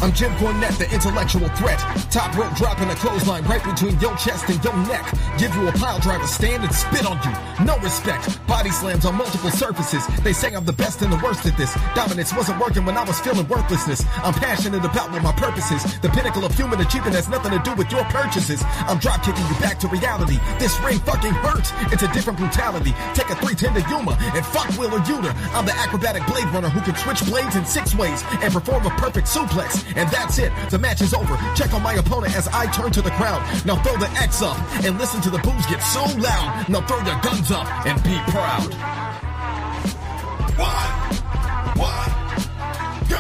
I'm Jim Cornette, the intellectual threat. Top rope dropping a clothesline right between your chest and your neck. Give you a pile driver stand and spit on you. No respect. Body slams on multiple surfaces. They say I'm the best and the worst at this. Dominance wasn't working when I was feeling worthlessness. I'm passionate about what my purpose is. The pinnacle of human achievement has nothing to do with your purchases. I'm drop kicking you back to reality. This ring fucking hurts. It's a different brutality. Take a 310 to Yuma and fuck Wheeler Yuta. I'm the acrobatic blade runner who can switch blades in 6 ways and perform a perfect suplex. And that's it. The match is over. Check on my opponent as I turn to the crowd. Now throw the X up and listen to the boos get so loud. Now throw your guns up and be proud. One, go.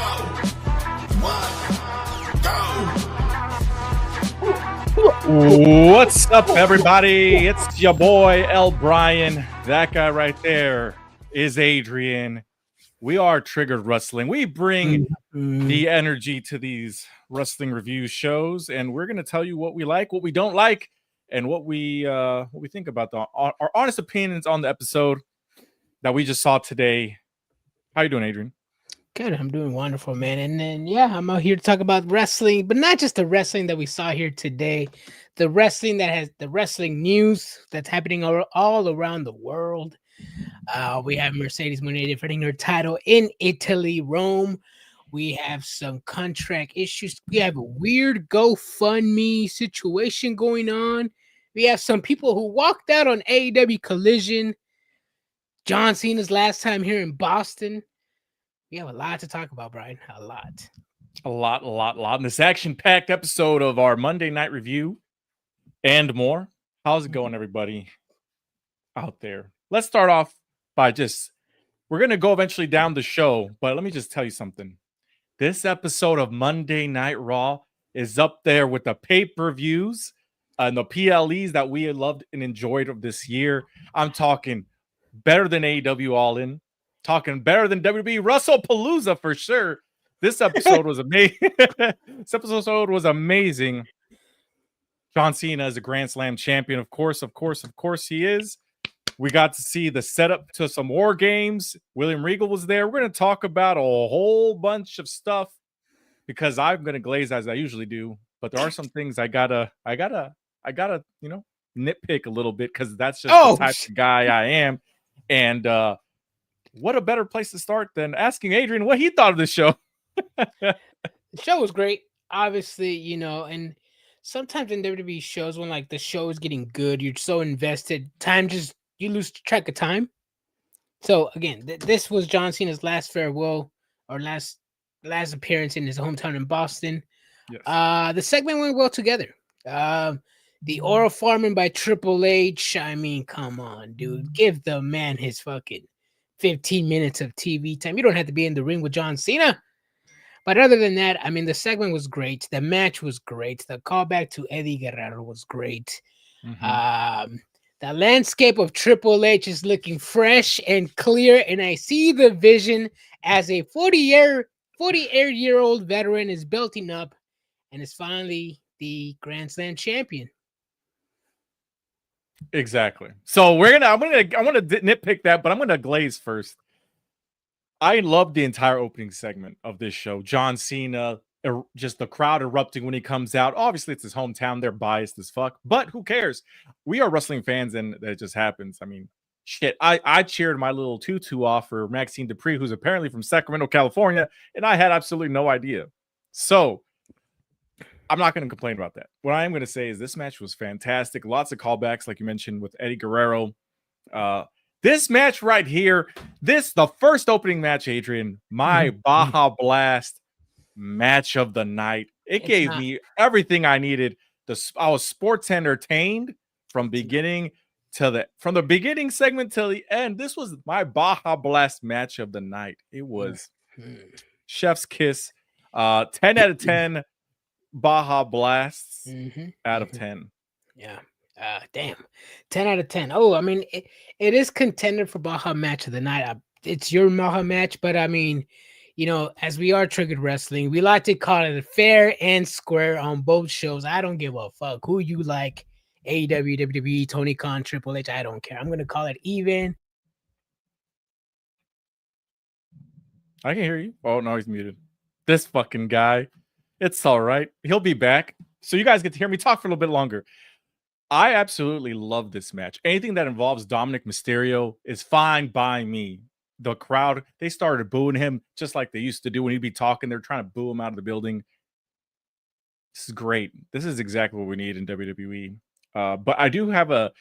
What's up, everybody? It's your boy, L. Brian. That guy right there is Adrian. We are Triggered Wrestling. We bring the energy to these wrestling review shows, and we're going to tell you what we like, what we don't like, and what we think about our honest opinions on the episode that we just saw today. How you doing, Adrian? Good. I'm doing wonderful, man. And then, I'm out here to talk about wrestling, but not just the wrestling that we saw here today. The wrestling that has the wrestling news that's happening all around the world. We have Mercedes Moné defending her title in Italy, Rome. We have some contract issues. We have a weird GoFundMe situation going on. We have some people who walked out on AEW Collision. John Cena's last time here in Boston. We have a lot to talk about, Brian. A lot. In this action-packed episode of our Monday Night Review and more. How's it going, everybody out there? Let's start off by we're going to go eventually down the show, but let me just tell you something. This episode of Monday Night Raw is up there with the pay-per-views and the PLEs that we loved and enjoyed of this year. I'm talking better than AEW All In. Talking better than WWE WrestlePalooza for sure. This episode was amazing. John Cena is a Grand Slam champion. Of course he is. We got to see the setup to some War Games. William Regal was there. We're going to talk about a whole bunch of stuff because I'm going to glaze as I usually do. But there are some things I gotta, nitpick a little bit because that's just the type of guy I am. And what a better place to start than asking Adrian what he thought of this show. The show was great, obviously, and sometimes in WWE shows when like the show is getting good, you're so invested, you lose track of time. So again, this was John Cena's last farewell or last appearance in his hometown in Boston. Yes. The segment went well together. The oral farming by Triple H. I mean, come on, dude, give the man his fucking 15 minutes of TV time. You don't have to be in the ring with John Cena. But other than that, I mean, the segment was great. The match was great. The callback to Eddie Guerrero was great. Mm-hmm. The landscape of Triple H is looking fresh and clear, and I see the vision as a 48-year-old veteran is building up and is finally the Grand Slam champion. Exactly. So I want to nitpick that, but I'm going to glaze first. I love the entire opening segment of this show. John Cena, just the crowd erupting when he comes out. Obviously, it's his hometown. They're biased as fuck, but who cares? We are wrestling fans, and that just happens. I mean, shit. I cheered my little tutu off for Maxine Dupree, who's apparently from Sacramento, California, and I had absolutely no idea. So I'm not going to complain about that. What I am going to say is this match was fantastic. Lots of callbacks, like you mentioned, with Eddie Guerrero. This match right here, the first opening match, Adrian, my Baja Blast match of the night. It gave me everything I needed. I was sports entertained from the beginning segment till the end. This was my Baja Blast match of the night. It was chef's kiss. 10 out of 10. Baja Blasts out of 10. Yeah. Damn. 10 out of 10. Oh, I mean, it is contender for Baja match of the night. It's your Baja match, but I mean, as we are Triggered Wrestling, we like to call it fair and square on both shows. I don't give a fuck who you like. AEW, WWE, Tony Khan, Triple H. I don't care. I'm going to call it even. I can hear you. Oh, no, he's muted. This fucking guy. It's all right. He'll be back. So you guys get to hear me talk for a little bit longer. I absolutely love this match. Anything that involves Dominic Mysterio is fine by me. The crowd, they started booing him just like they used to do when he'd be talking. They're trying to boo him out of the building. This is great. This is exactly what we need in WWE. But I do have a,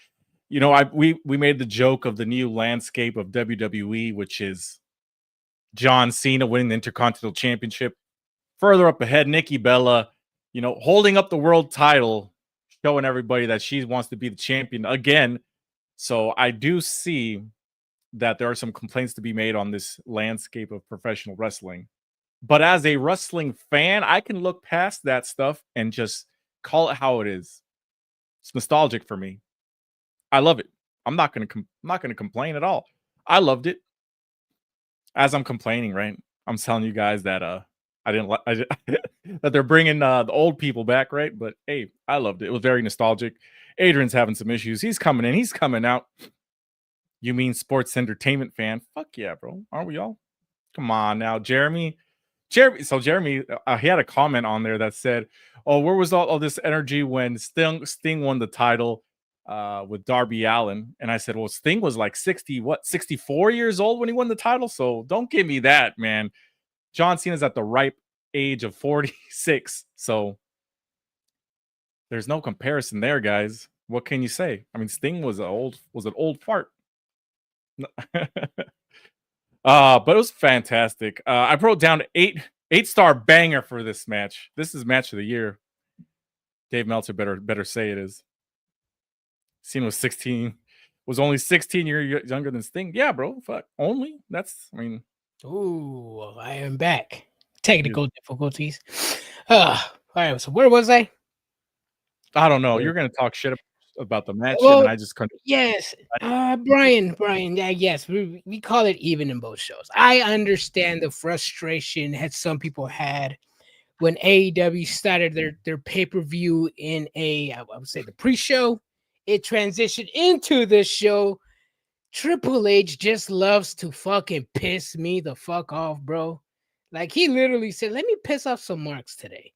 we made the joke of the new landscape of WWE, which is John Cena winning the Intercontinental Championship. Further up ahead, Nikki Bella, holding up the world title, showing everybody that she wants to be the champion again. So I do see that there are some complaints to be made on this landscape of professional wrestling. But as a wrestling fan, I can look past that stuff and just call it how it is. It's nostalgic for me. I love it. I'm not going to complain at all. I loved it. As I'm complaining, right? I'm telling you guys that that they're bringing the old people back, right? But hey, I loved it. It was very nostalgic. Adrian's having some issues. He's coming in. He's coming out. You mean sports entertainment fan? Fuck yeah, bro. Aren't we all? Come on now, Jeremy. So Jeremy, he had a comment on there that said, "Oh, where was all this energy when Sting won the title with Darby Allin?" And I said, "Well, Sting was like 64 years old when he won the title. So don't give me that, man. John Cena's at the ripe age of 46. So there's no comparison there, guys. What can you say? I mean, Sting was an old fart." But it was fantastic. I wrote down 8-star banger for this match. This is match of the year. Dave Meltzer better say it is. Cena was only 16 years younger than Sting. Yeah, bro. Fuck. Only? Ooh, I am back. Technical difficulties. All right, so where was I? I don't know. You're gonna talk shit about the match, and I just couldn't. Yes, Brian. Yes, we call it even in both shows. I understand the frustration that some people had when AEW started their pay-per-view in I would say the pre-show. It transitioned into the show. Triple H just loves to fucking piss me the fuck off, bro. Like he literally said, "Let me piss off some marks today."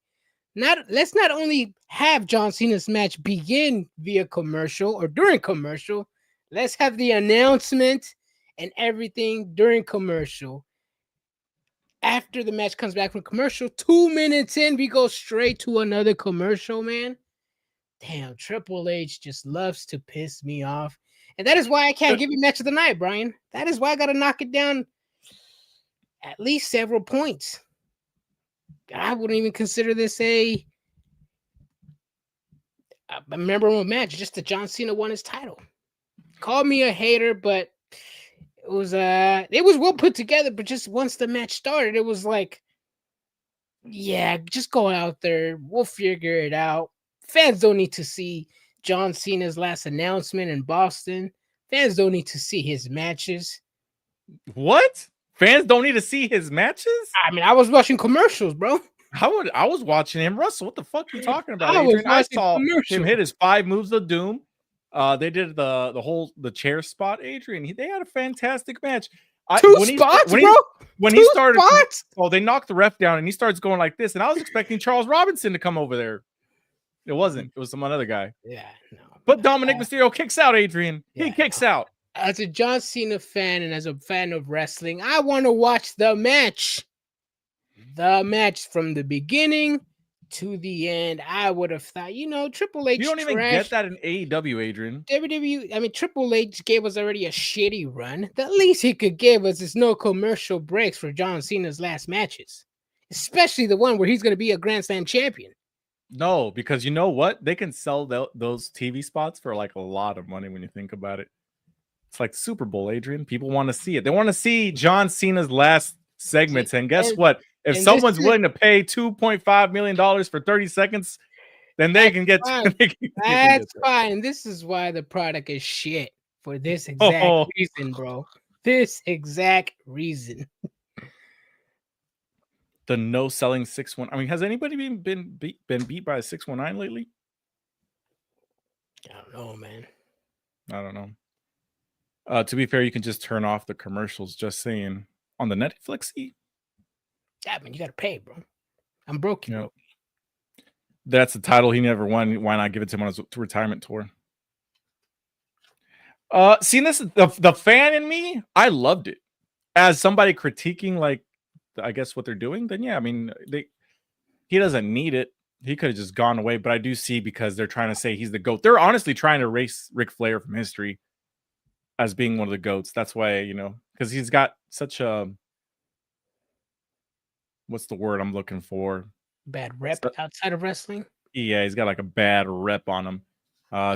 Let's not only have John Cena's match begin via commercial or during commercial, let's have the announcement and everything during commercial. After the match comes back from commercial, 2 minutes in, we go straight to another commercial, man. Damn, Triple H just loves to piss me off. And that is why I can't give you match of the night, Brian. That is why I got to knock it down at least several points. I wouldn't even consider this a memorable match, just that John Cena won his title. Call me a hater, but it was well put together. But just once the match started, it was like, yeah, just go out there. We'll figure it out. Fans don't need to see John Cena's last announcement in Boston. Fans don't need to see his matches. What? Fans don't need to see his matches? I mean, I was watching commercials, bro. I was watching him wrestle. What the fuck are you talking about, Adrian? I saw him hit his 5 moves of doom. They did the chair spot, Adrian. They had a fantastic match. Two spots, bro. When he started, they knocked the ref down and he starts going like this. And I was expecting Charles Robinson to come over there. It wasn't. It was some other guy. Yeah, no. But Dominic Mysterio kicks out, Adrian. He kicks out. As a John Cena fan and as a fan of wrestling, I want to watch the match. The match from the beginning to the end. I would have thought, Triple H. You don't even get that in AEW, Adrian. WWE, I mean, Triple H gave us already a shitty run. The least he could give us is no commercial breaks for John Cena's last matches, especially the one where he's going to be a Grand Slam champion. No, because you know what? They can sell those TV spots for like a lot of money when you think about it. It's like Super Bowl, Adrian. People want to see it. They want to see John Cena's last segments. And guess what? If someone's willing to pay $2.5 million for 30 seconds, then they can get. That's fine. This is why the product is shit for this exact reason, bro. This exact reason. The no selling 6-1. I mean, has anybody been beat by a 619 lately? I don't know, man. I don't know. To be fair, you can just turn off the commercials. Just saying on the Netflix. Yeah, man, you gotta pay, bro. I'm broke. You know, That's the title he never won. Why not give it to him on his retirement tour? Seeing this, the fan in me, I loved it. As somebody critiquing, like, I guess what they're doing, then yeah, I mean, he doesn't need it. He could have just gone away, but I do see because they're trying to say he's the GOAT. They're honestly trying to erase Ric Flair from history as being one of the GOATs. That's why, you know, because he's got such a, what's the word I'm looking for? Bad rep outside of wrestling. Yeah, he's got like a bad rep on him.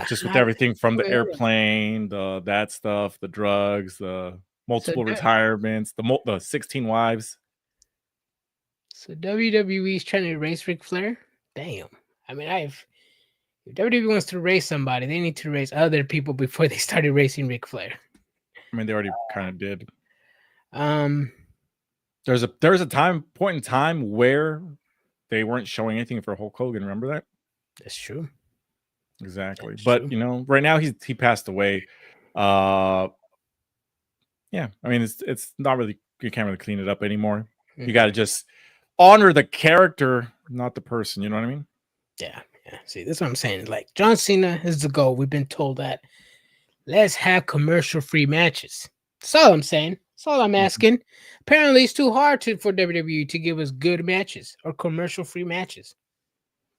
Just with everything from the airplane, that stuff, the drugs, the multiple retirements, the 16 wives. So WWE's trying to erase Ric Flair? Damn. I mean, if WWE wants to erase somebody, they need to erase other people before they start erasing Ric Flair. I mean, they already kind of did. There's a point in time where they weren't showing anything for Hulk Hogan. Remember that? That's true. Exactly. But you know, right now he passed away. Yeah, I mean, it's not really, you can't really clean it up anymore. You got to just honor the character, not the person. You know what I mean? Yeah. See, that's what I'm saying. Like, John Cena is the goal. We've been told that. Let's have commercial-free matches. That's all I'm saying. That's all I'm asking. Apparently, it's too hard for WWE to give us good matches or commercial-free matches.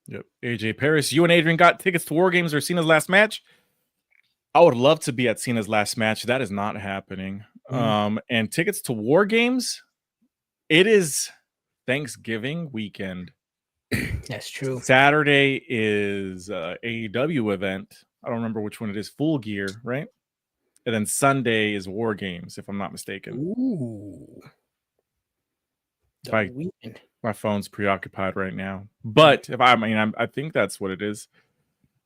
Yep. AJ Paris, you and Adrian got tickets to War Games or Cena's last match. I would love to be at Cena's last match. That is not happening. And tickets to War Games, it is Thanksgiving weekend. That's true. Saturday is AEW event. I don't remember which one it is. Full Gear, right? And then Sunday is War Games, if I'm not mistaken. Ooh. My phone's preoccupied right now. But I think that's what it is.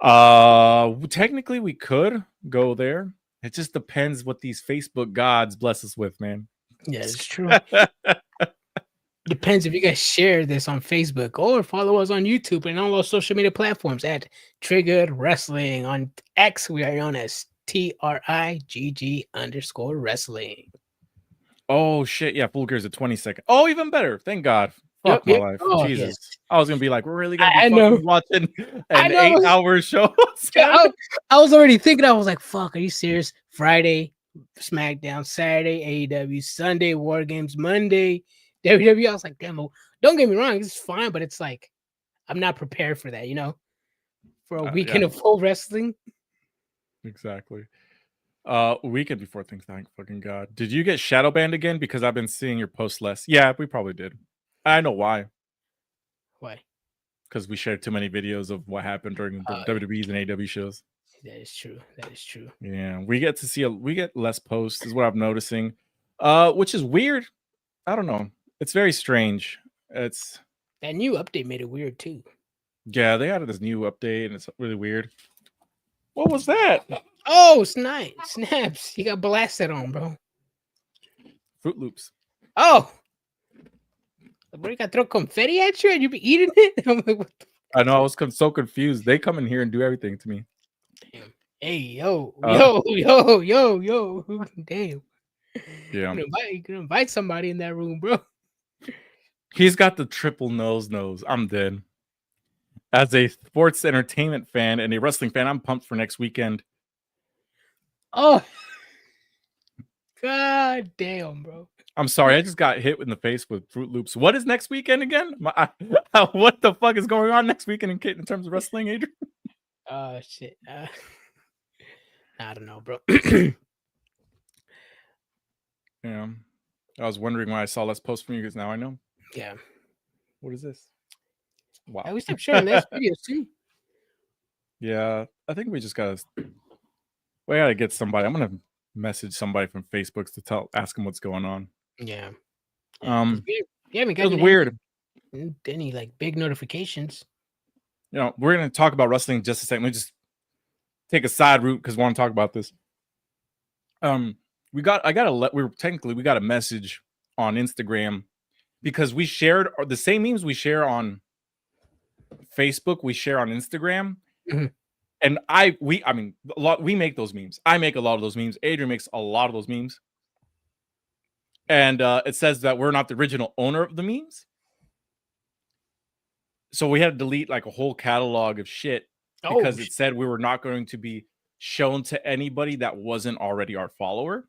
Technically we could go there. It just depends what these Facebook gods bless us with, man. Yeah, it's true. Depends if you guys share this on Facebook or follow us on YouTube and all those social media platforms at Triggered Wrestling. On X, we are known as TRIGG_wrestling. Oh shit, yeah, Full Gear is a 20-second. Oh, even better. Thank God. Fuck my life. Oh, Jesus. yes. I was gonna be like, we're really gonna be watching an 8-hour show. I was already thinking, I was like, fuck, are you serious? Friday, SmackDown, Saturday, AEW, Sunday, War Games, Monday, WWE. I was like, damn, don't get me wrong, it's fine, but it's like, I'm not prepared for that, you know? For a weekend of full wrestling. Exactly. Weekend before things, thank fucking God. Did you get shadow banned again? Because I've been seeing your posts less. Yeah, we probably did. I know why. Why? Because we shared too many videos of what happened during the WWE's and AEW shows. That is true. Yeah, we get less posts, is what I'm noticing. Which is weird. I don't know. It's very strange. It's that new update made it weird too. Yeah, they added this new update and it's really weird. What was that? Oh, snaps. You got blasted on, bro. Fruit Loops. Oh. Bro, you got to throw confetti at you and you be eating it? I'm like, what the I know, I was so confused. They come in here and do everything to me. Damn. Hey, yo. Damn. Yeah. You can invite somebody in that room, bro. He's got the triple nose. I'm dead. As a sports entertainment fan and a wrestling fan, I'm pumped for next weekend. Oh. God damn, bro. I'm sorry, I just got hit in the face with Fruit Loops. What is next weekend again? What the fuck is going on next weekend in terms of wrestling, Adrian? Oh, shit. I don't know, bro. Yeah. I was wondering why I saw less posts from you because now I know. Yeah. What is this? Wow. We stopped sharing last videos too. Yeah. I think we gotta get somebody. I'm gonna message somebody from Facebook to ask them what's going on. Yeah. We haven't got it was weird. Any like big notifications. You know, we're gonna talk about wrestling in just a second. Let me just take a side route because we want to talk about this. We got a message on Instagram because we shared the same memes we share on Facebook, we share on Instagram. Mm-hmm. And we make those memes. I make a lot of those memes. Adrian makes a lot of those memes. And it says that we're not the original owner of the memes. So we had to delete like a whole catalog of shit because it said we were not going to be shown to anybody that wasn't already our follower.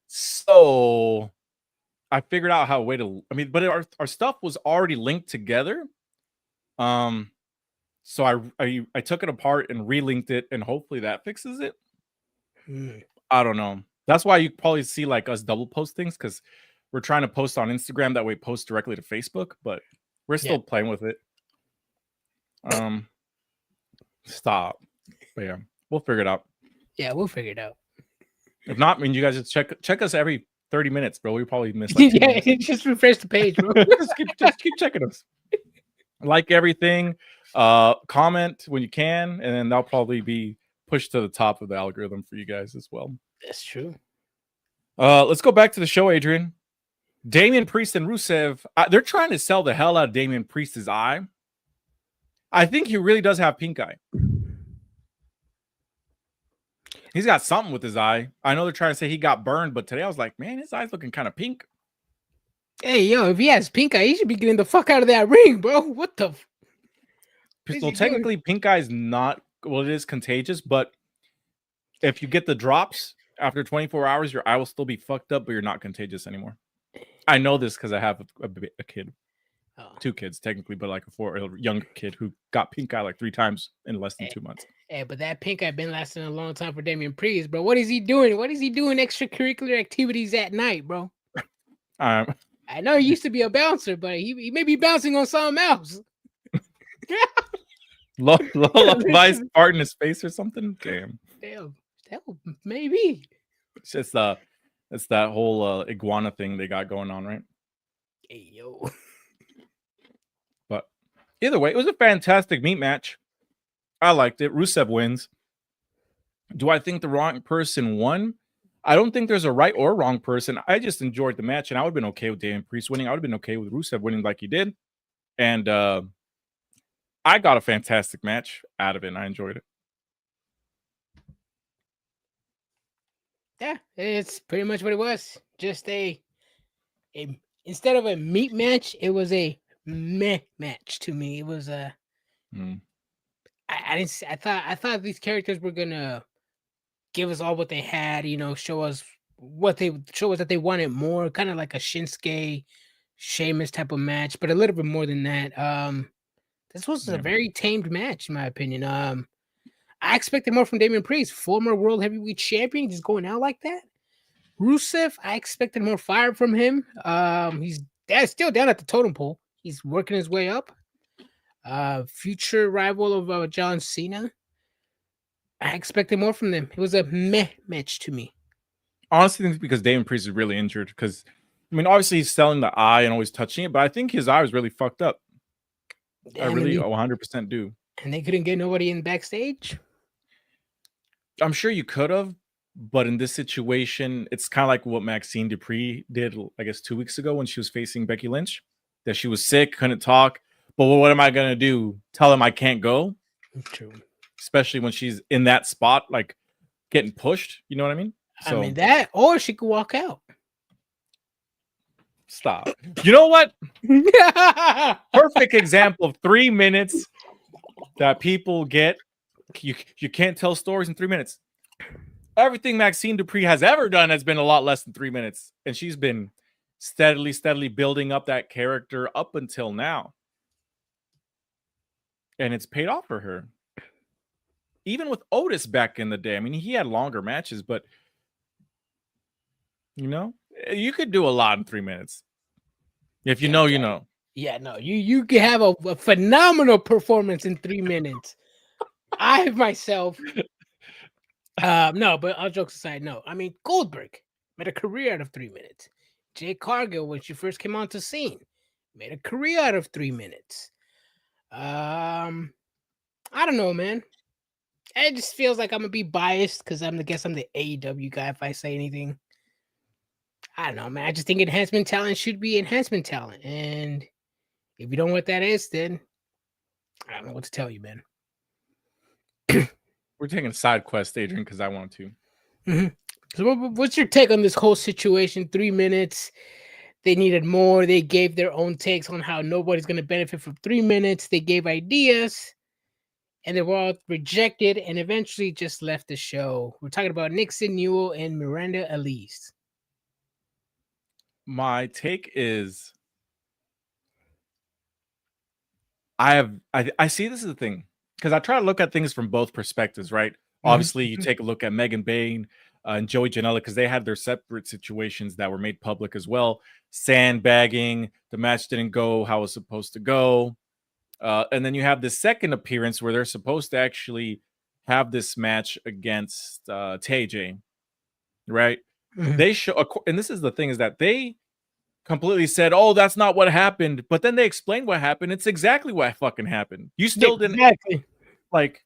So I figured out how a way to, but our stuff was already linked together. So I took it apart and relinked it, and hopefully that fixes it. I don't know. That's why you probably see like us double post things, because we're trying to post on Instagram, that way post directly to Facebook, but we're still playing with it. Stop. But yeah, we'll figure it out. Yeah, we'll figure it out. If not, I mean, you guys just check us every 30 minutes, bro. We probably miss like just refresh the page, bro. just keep checking us. Like everything, comment when you can, and then that'll probably be pushed to the top of the algorithm for you guys as well. That's true. Let's go back to the show, Adrian. Damian Priest and Rusev, they're trying to sell the hell out of Damian Priest's eye. I think he really does have pink eye. He's got something with his eye. I know they're trying to say he got burned, but today I was like, man, his eye's looking kind of pink. Hey, yo, if he has pink eye, he should be getting the fuck out of that ring, bro. What the? Well, technically, pink eye is not, well, it is contagious, but if you get the drops after 24 hours, your eye will still be fucked up, but you're not contagious anymore. I know this because I have a kid. Two kids, technically, but like a young kid who got pink eye like 3 times in less than 2 months. Yeah, but that pink eye been lasting a long time for Damian Priest, bro. What is he doing? What is he doing extracurricular activities at night, bro? I know he used to be a bouncer, but he may be bouncing on something else. Vice fart in his face or something? Damn, maybe. It's just it's that whole iguana thing they got going on, right? Hey, yo. But either way, it was a fantastic meat match. I liked it. Rusev wins. Do I think the wrong person won? I don't think there's a right or wrong person. I just enjoyed the match, and I would have been okay with Damian Priest winning. I would have been okay with Rusev winning like he did. And I got a fantastic match out of it, and I enjoyed it. Yeah, it's pretty much what it was. Just a instead of a meat match, it was a meh match to me. It was a I thought these characters were gonna give us all what they had, show us that they wanted more, kind of like a Shinsuke Sheamus type of match, but a little bit more than that. This was a very tamed match, in my opinion. I expected more from Damian Priest, former World Heavyweight Champion, just going out like that. Rusev, I expected more fire from him. He's still down at the totem pole. He's working his way up. Future rival of John Cena. I expected more from them. It was a meh match to me. Honestly, I think because Damian Priest is really injured. Because, obviously he's selling the eye and always touching it, but I think his eye was really fucked up. I really 100% do. And they couldn't get nobody in backstage? I'm sure you could have, but in this situation, it's kind of like what Maxine Dupree did, I guess, 2 weeks ago when she was facing Becky Lynch, that she was sick, couldn't talk. But what am I going to do? Tell them I can't go? True. Especially when she's in that spot, like getting pushed. You know what I mean? So, that, or she could walk out. Stop. You know what? Perfect example of 3 minutes that people get. You can't tell stories in 3 minutes. Everything Maxine Dupree has ever done has been a lot less than 3 minutes. And she's been steadily building up that character up until now. And it's paid off for her. Even with Otis back in the day. He had longer matches, but you could do a lot in 3 minutes. If you know, you know. Yeah, no, you could have a phenomenal performance in 3 minutes. I myself, no, but all jokes aside, no. Goldberg made a career out of 3 minutes. Jay Cargill, when she first came onto scene, made a career out of 3 minutes. I don't know, man. It just feels like I'm gonna be biased because I'm the AEW guy if I say anything. I don't know, man. I just think enhancement talent should be enhancement talent. And if you don't know what that is, then I don't know what to tell you, man. We're taking a side quest, Adrian, because I want to. Mm-hmm. So what's your take on this whole situation? 3 minutes. They needed more. They gave their own takes on how nobody's going to benefit from 3 minutes. They gave ideas, and they were all rejected and eventually just left the show. We're talking about Nixon Newell and Miranda Elise. My take is I see this as a thing because I try to look at things from both perspectives, right? Obviously, you take a look at Megan Bain and Joey Janela because they had their separate situations that were made public as well. Sandbagging, the match didn't go how it was supposed to go. And then you have the second appearance where they're supposed to actually have this match against TJ, right? They show, and this is the thing, is that they completely said, "Oh, that's not what happened," but then they explained what happened. It's exactly what fucking happened. You still didn't like.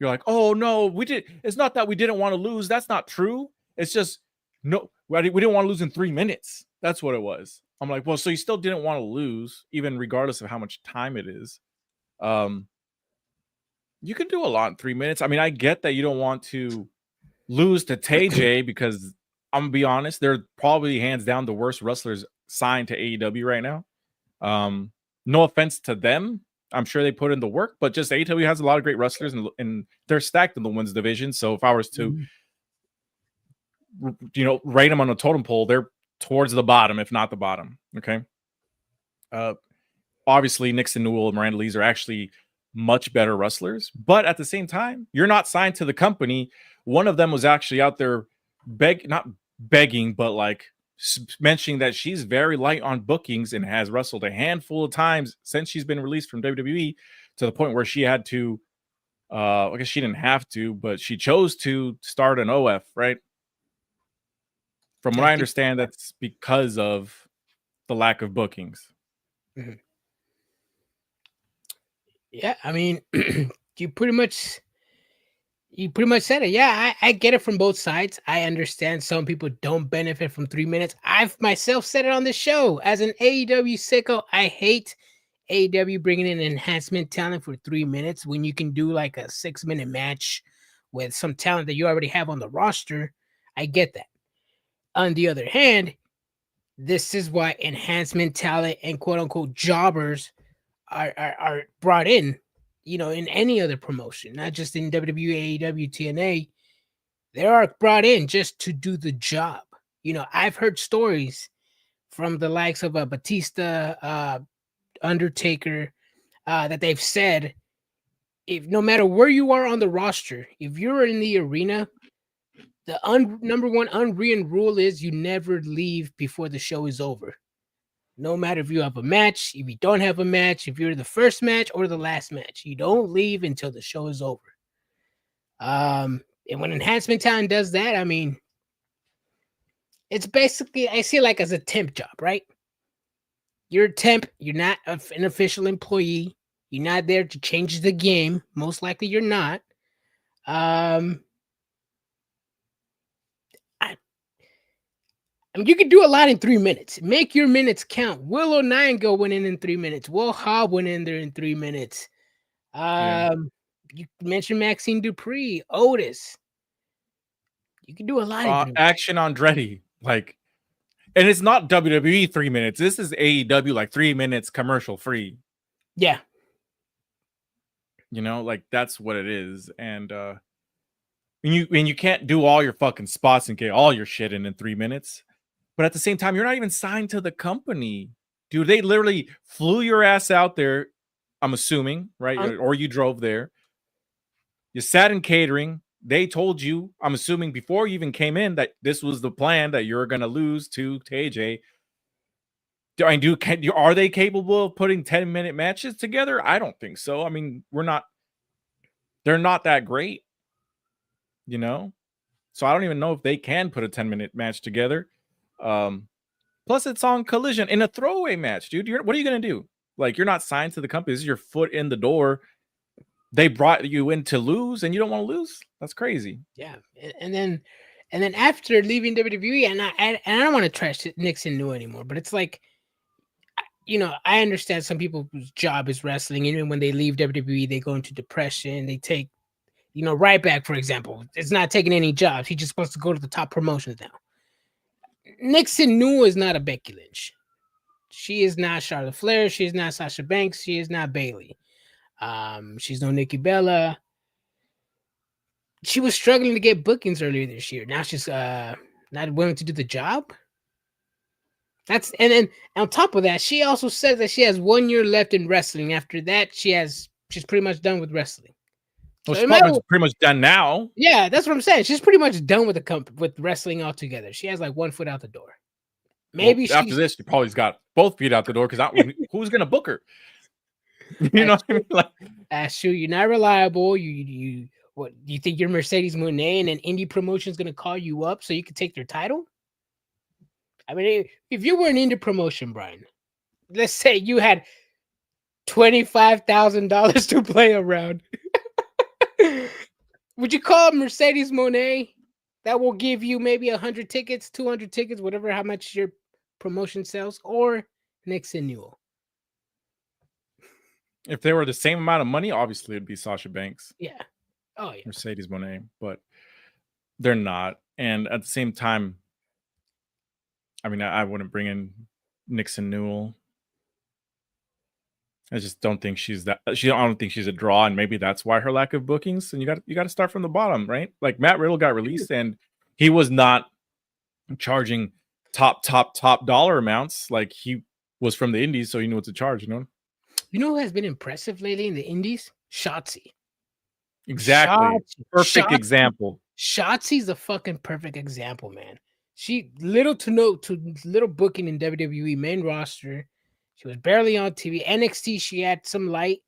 You're like, "Oh no, we did." It's not that we didn't want to lose. That's not true. It's just no, we didn't want to lose in 3 minutes. That's what it was. I'm like, well, so you still didn't want to lose, even regardless of how much time it is. You can do a lot in 3 minutes. I mean, I get that you don't want to lose to TJ because I'm gonna be honest, they're probably hands down the worst wrestlers signed to AEW right now. No offense to them. I'm sure they put in the work, but just AEW has a lot of great wrestlers and they're stacked in the women's division. So if I was to, rate them on a totem pole, they're towards the bottom, if not the bottom. Okay. Obviously, Nixon Newell and Miranda Elise are actually much better wrestlers, but at the same time, you're not signed to the company. One of them was actually out there not begging, but like mentioning that she's very light on bookings and has wrestled a handful of times since she's been released from WWE, to the point where she had to, I guess she didn't have to, but she chose to start an OF, right? From what I understand, that's because of the lack of bookings. Yeah, I mean, you pretty much said it. Yeah, I get it from both sides. I understand some people don't benefit from 3 minutes. I've myself said it on the show. As an AEW sicko, I hate AEW bringing in enhancement talent for 3 minutes when you can do like a 6-minute match with some talent that you already have on the roster. I get that. On the other hand, this is why enhancement talent and quote unquote jobbers are brought in. In any other promotion, not just in WWE, AEW, TNA, they are brought in just to do the job. I've heard stories from the likes of Batista, Undertaker, that they've said, if no matter where you are on the roster, if you're in the arena, the number one unwritten rule is you never leave before the show is over. No matter if you have a match, if you don't have a match, if you're the first match or the last match, you don't leave until the show is over. And when enhancement talent does that, I mean, it's basically, I see it like as a temp job, right? You're a temp. You're not an official employee. You're not there to change the game. Most likely you're not. I mean, you can do a lot in 3 minutes. Make your minutes count. Will O'Neill went in 3 minutes. Will Hobb went in there in 3 minutes. You mentioned Maxine Dupree, Otis. You can do a lot. Action Andretti, like, and it's not WWE 3 minutes. This is AEW, like 3 minutes commercial free. Yeah, like that's what it is. And you can't do all your fucking spots and get all your shit in 3 minutes. But at the same time, you're not even signed to the company. Dude, they literally flew your ass out there, I'm assuming, right? Or you drove there. You sat in catering. They told you, I'm assuming before you even came in, that this was the plan, that you're going to lose to AJ. Are they capable of putting 10-minute matches together? I don't think so. I mean, they're not that great, So I don't even know if they can put a 10-minute match together. Plus it's on Collision in a throwaway match, dude. What are you gonna do? Like, you're not signed to the company. This is your foot in the door. They brought you in to lose, and you don't want to lose. That's crazy. Yeah, and then after leaving WWE, and I don't want to trash Nixon Newell anymore, but it's like, I understand some people's job is wrestling. Even when they leave WWE, they go into depression. They take, Ryback, for example, it's not taking any jobs. He's just supposed to go to the top promotions now. Nixon Newell is not a Becky Lynch. She is not Charlotte Flair. She is not Sasha Banks. She is not Bayley. She's no Nikki Bella. She was struggling to get bookings earlier this year. Now she's not willing to do the job. And then on top of that, she also says that she has 1 year left in wrestling. After that, she's pretty much done with wrestling. Well, she's pretty much done now. Yeah, that's what I'm saying. She's pretty much done with with wrestling altogether. She has like 1 foot out the door. Maybe after this, she probably's got both feet out the door because who's gonna book her? You know what I mean? Like, shoot, you're not reliable. What you think you're Mercedes Moné and an indie promotion's gonna call you up so you can take their title? I mean, if you were an indie promotion, Brian, let's say you had $25,000 to play around. Would you call Mercedes Moné? That will give you maybe 100 tickets, 200 tickets, whatever, how much your promotion sells, or Nixon Newell? If they were the same amount of money, obviously it'd be Sasha Banks. Yeah. Oh, yeah. Mercedes Moné, but they're not. And at the same time, I mean, I wouldn't bring in Nixon Newell. I just don't think she's that. I don't think she's a draw, and maybe that's why her lack of bookings. And you got to start from the bottom, right? Like Matt Riddle got released, and he was not charging top dollar amounts. Like he was from the Indies, so he knew what to charge. You know who has been impressive lately in the Indies? Shotzi. Exactly. Perfect example. Shotzi's a fucking perfect example, man. She little booking in WWE main roster. She was barely on TV. NXT, she had some light.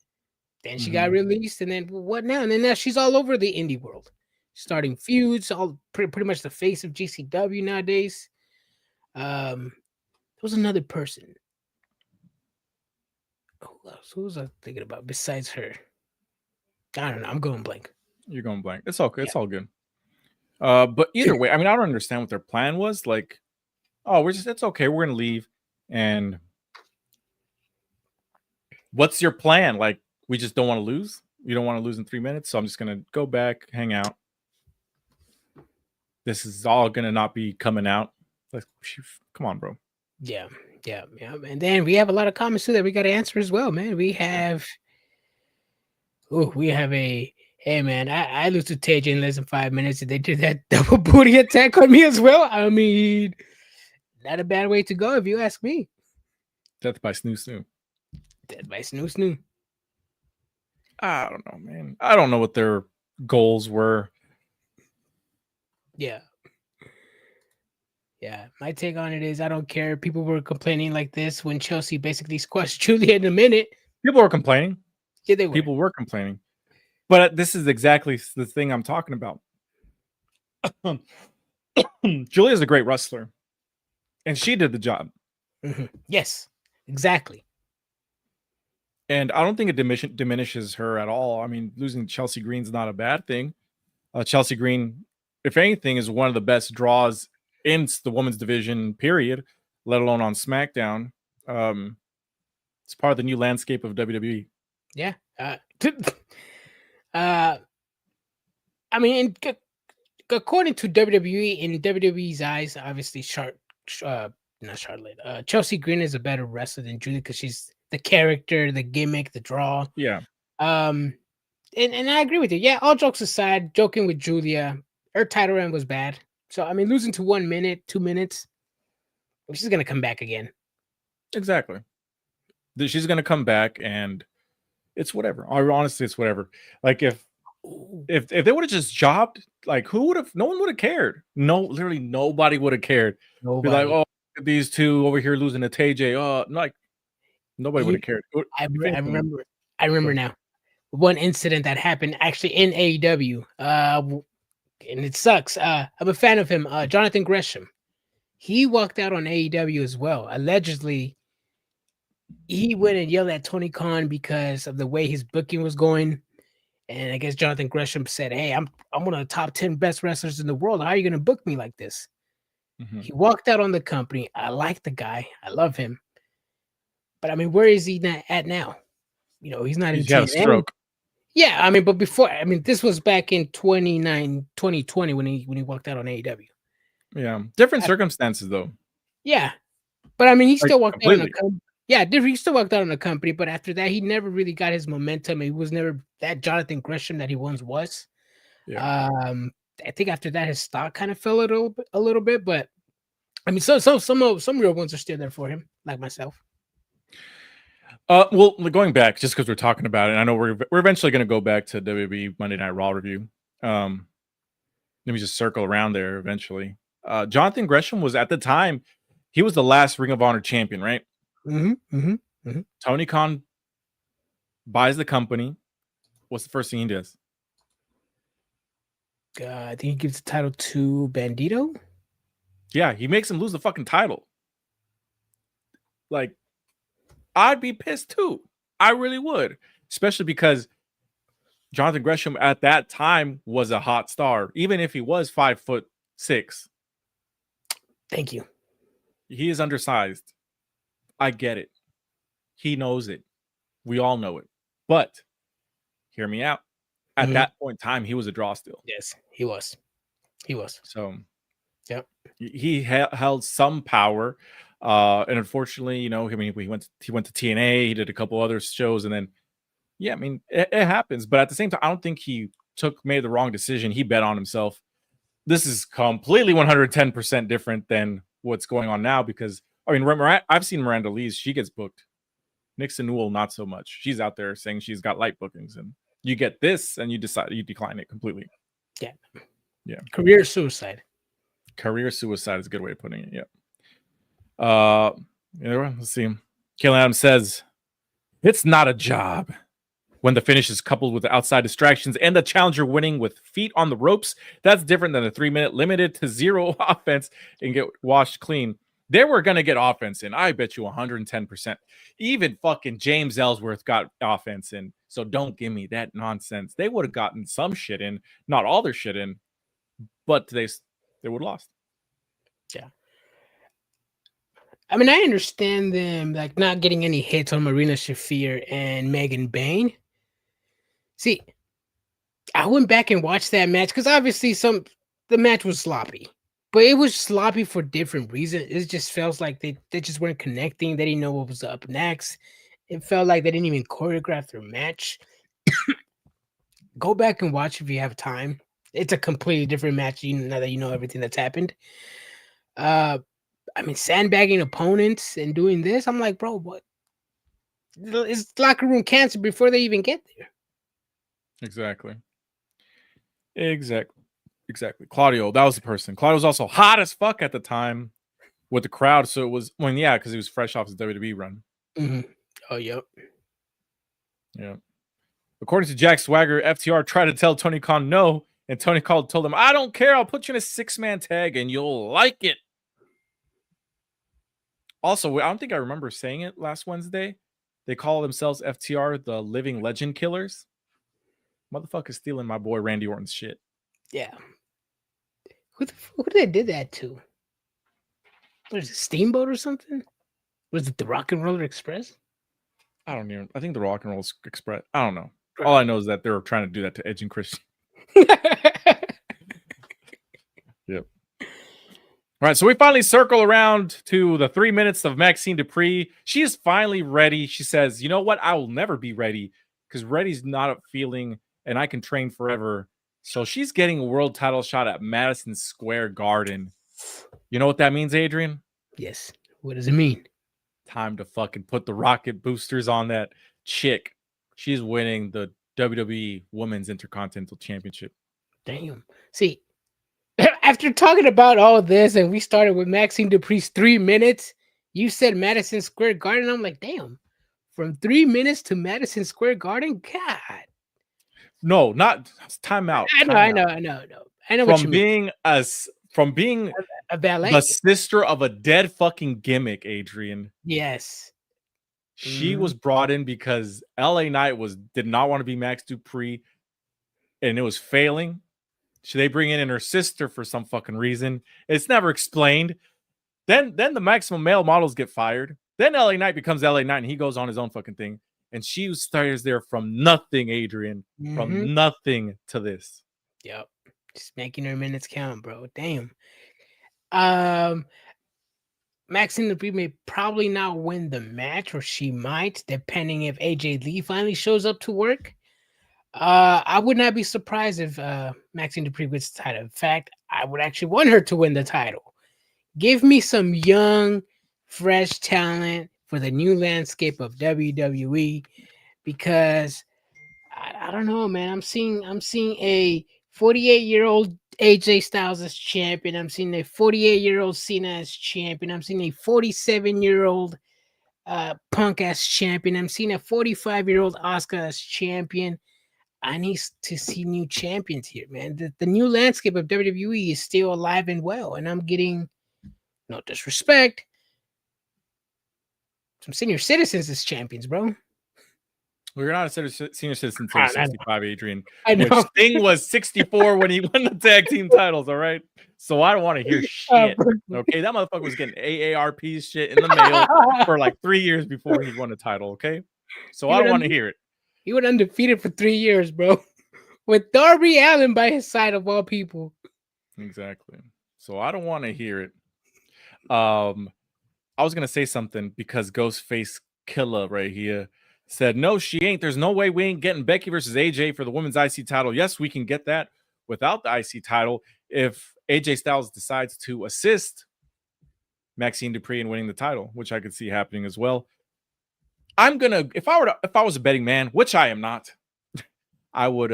Then she got released, and then what now? And then now she's all over the indie world, starting feuds. All pretty much the face of GCW nowadays. There was another person. Who was I thinking about besides her? I don't know. I'm going blank. You're going blank. It's okay. It's all good. But either way, I mean, I don't understand what their plan was. Like, oh, it's okay. We're gonna leave. And what's your plan? Like, we just don't want to lose. You don't want to lose in 3 minutes, so I'm just gonna go back, hang out. This is all gonna not be coming out. Like, come on, bro. Yeah. And then we have a lot of comments too that we got to answer as well, man. We have hey man, I lose to TJ in less than 5 minutes, and they did that double booty attack on me as well. I mean, not a bad way to go if you ask me. Death by snoo snoo. Death by snoo snoo. I don't know, man. I don't know what their goals were. Yeah, my take on it is I don't care. People were complaining like this when Chelsea basically squashed Julia in a minute. People were complaining. Yeah, they were. People were complaining. But this is exactly the thing I'm talking about. Julia's a great wrestler, and she did the job. Mm-hmm. Yes, exactly. And I don't think it diminishes her at all. I mean, losing Chelsea Green's not a bad thing. Chelsea Green, if anything, is one of the best draws in the women's division, period, let alone on SmackDown. It's part of the new landscape of WWE. Yeah. I mean, according to WWE, in WWE's eyes, obviously, Chelsea Green is a better wrestler than Julia because she's the character, the gimmick, the draw. Yeah. And I agree with you. Yeah, all jokes aside, joking with Julia, her title run was bad. So, I mean, losing to 1 minute, 2 minutes, she's going to come back again. Exactly. She's going to come back, and it's whatever. Honestly, it's whatever. Like, if they would have just jobbed, like, no one would have cared. No, literally nobody would have cared. Nobody. Be like, oh, these two over here losing to TJ. Like, nobody would have cared. I remember now. One incident that happened actually in AEW. And it sucks. I'm a fan of him. Jonathan Gresham. He walked out on AEW as well. Allegedly, he went and yelled at Tony Khan because of the way his booking was going. And I guess Jonathan Gresham said, hey, I'm one of the top 10 best wrestlers in the world. How are you going to book me like this? Mm-hmm. He walked out on the company. I like the guy. I love him. But I mean, where is he at now? You know, he's not in a stroke. Yeah, I mean, but before, I mean, this was back in 2020 when he walked out on AEW. Yeah, different circumstances though. Yeah, But I mean, he Like, still walked out on a completely. he still walked out on a company. But after that, he never really got his momentum. He was never that Jonathan Gresham that he once was. Yeah. I think after that, his stock kind of fell a little bit. But I mean, some real ones are still there for him, like myself. Well, going back, just because we're talking about it, I know we're eventually going to go back to WWE Monday Night Raw review. Let me just circle around there eventually. Jonathan Gresham was at the time, he was the last Ring of Honor champion, right? Tony Khan buys the company. What's the first thing he does? I think he gives the title to Bandito. Yeah, he makes him lose the fucking title. Like, I'd be pissed too. I really would, especially because Jonathan Gresham at that time was a hot star, even if he was 5'6". Thank you. He is undersized. I get it. He knows it. We all know it. But hear me out. At that point in time, he was a draw still. Yes, he was. He was. So, yep. He held some power. And unfortunately, you know, I mean, he went to TNA, he did a couple other shows, and then, yeah, I mean, it happens. But at the same time, I don't think he made the wrong decision. He bet on himself. This is completely 110% different than what's going on now because, I mean, I've seen Miranda Lee's. She gets booked. Nixon Newell, not so much. She's out there saying she's got light bookings, and you get this, and you decline it completely. Yeah. Yeah. Career suicide. Career suicide is a good way of putting it. Yeah. Let's see. Kayla Adams says, it's not a job. When the finish is coupled with the outside distractions and the challenger winning with feet on the ropes, that's different than a 3-minute limited to 0 offense and get washed clean. They were going to get offense in. I bet you 110%. Even fucking James Ellsworth got offense in. So don't give me that nonsense. They would have gotten some shit in, not all their shit in, but they would have lost. Yeah. I mean, I understand them like not getting any hits on Marina Shafir and Megan Bain. See, I went back and watched that match because obviously the match was sloppy, but it was sloppy for different reasons. It just feels like they just weren't connecting. They didn't know what was up next. It felt like they didn't even choreograph their match. Go back and watch if you have time. It's a completely different match now that you know everything that's happened. I mean, sandbagging opponents and doing this, I'm like, bro, what? It's locker room cancer before they even get there. Exactly. Claudio, that was the person. Claudio was also hot as fuck at the time with the crowd. So it was, because he was fresh off his WWE run. Oh, yep. Yeah. According to Jack Swagger, FTR tried to tell Tony Khan no, and Tony Khan told him, I don't care. I'll put you in a 6-man tag and you'll like it. Also, I don't think I remember saying it last Wednesday. They call themselves FTR, the Living Legend Killers. Motherfucker stealing my boy Randy Orton's shit. Yeah. Who they did that to? Was it Steamboat or something? Was it the Rock and Roller Express? I think the Rock and Roll Express. I don't know. All I know is that they were trying to do that to Edge and Christian. Yep. All right, so we finally circle around to the 3 minutes of Maxine Dupree. She is finally ready. She says, you know what? I will never be ready because ready's not a feeling and I can train forever. So she's getting a world title shot at Madison Square Garden. You know what that means, Adrian? Yes. What does it mean? Time to fucking put the rocket boosters on that chick. She's winning the WWE Women's Intercontinental Championship. Damn. See, after talking about all this and we started with Maxine Dupree's 3 minutes, you said Madison Square Garden. I'm like, damn. From 3 minutes to Madison Square Garden? God. No, not time out. I know. From being a ballet, the sister of a dead fucking gimmick, Adrian. Yes. She was brought in because LA Knight did not want to be Max Dupree and it was failing. Should they bring in her sister for some fucking reason? It's never explained. Then the Maximum Male models get fired. Then LA Knight becomes LA Knight and he goes on his own fucking thing. And she starts there from nothing, Adrian. From nothing to this. Yep. Just making her minutes count, bro. Damn. Maxine Dupri may probably not win the match, or she might, depending if AJ Lee finally shows up to work. I would not be surprised if Maxine Dupri wins the title. In fact, I would actually want her to win the title. Give me some young, fresh talent for the new landscape of WWE, because I don't know, man. I'm seeing a 48-year-old AJ Styles as champion. I'm seeing a 48-year-old Cena as champion. I'm seeing a 47-year-old Punk as champion. I'm seeing a 45-year-old Asuka as champion. I need to see new champions here, man. The new landscape of WWE is still alive and well, and I'm getting, no disrespect, some senior citizens as champions, bro. Well, you're not a senior citizen until 65, Adrian. I know. Which Sting was 64 when he won the tag team titles, all right? So I don't want to hear shit. Okay, that motherfucker was getting AARP shit in the mail for like 3 years before he won a title, okay? So I don't want to hear it. He went undefeated for 3 years, bro. With Darby Allin by his side, of all people. Exactly. So I don't want to hear it. I was gonna say something because Ghostface Killer right here said, no, she ain't. There's no way we ain't getting Becky versus AJ for the women's IC title. Yes, we can get that without the IC title if AJ Styles decides to assist Maxine Dupri in winning the title, which I could see happening as well. I'm gonna, if I was a betting man, which I am not, I would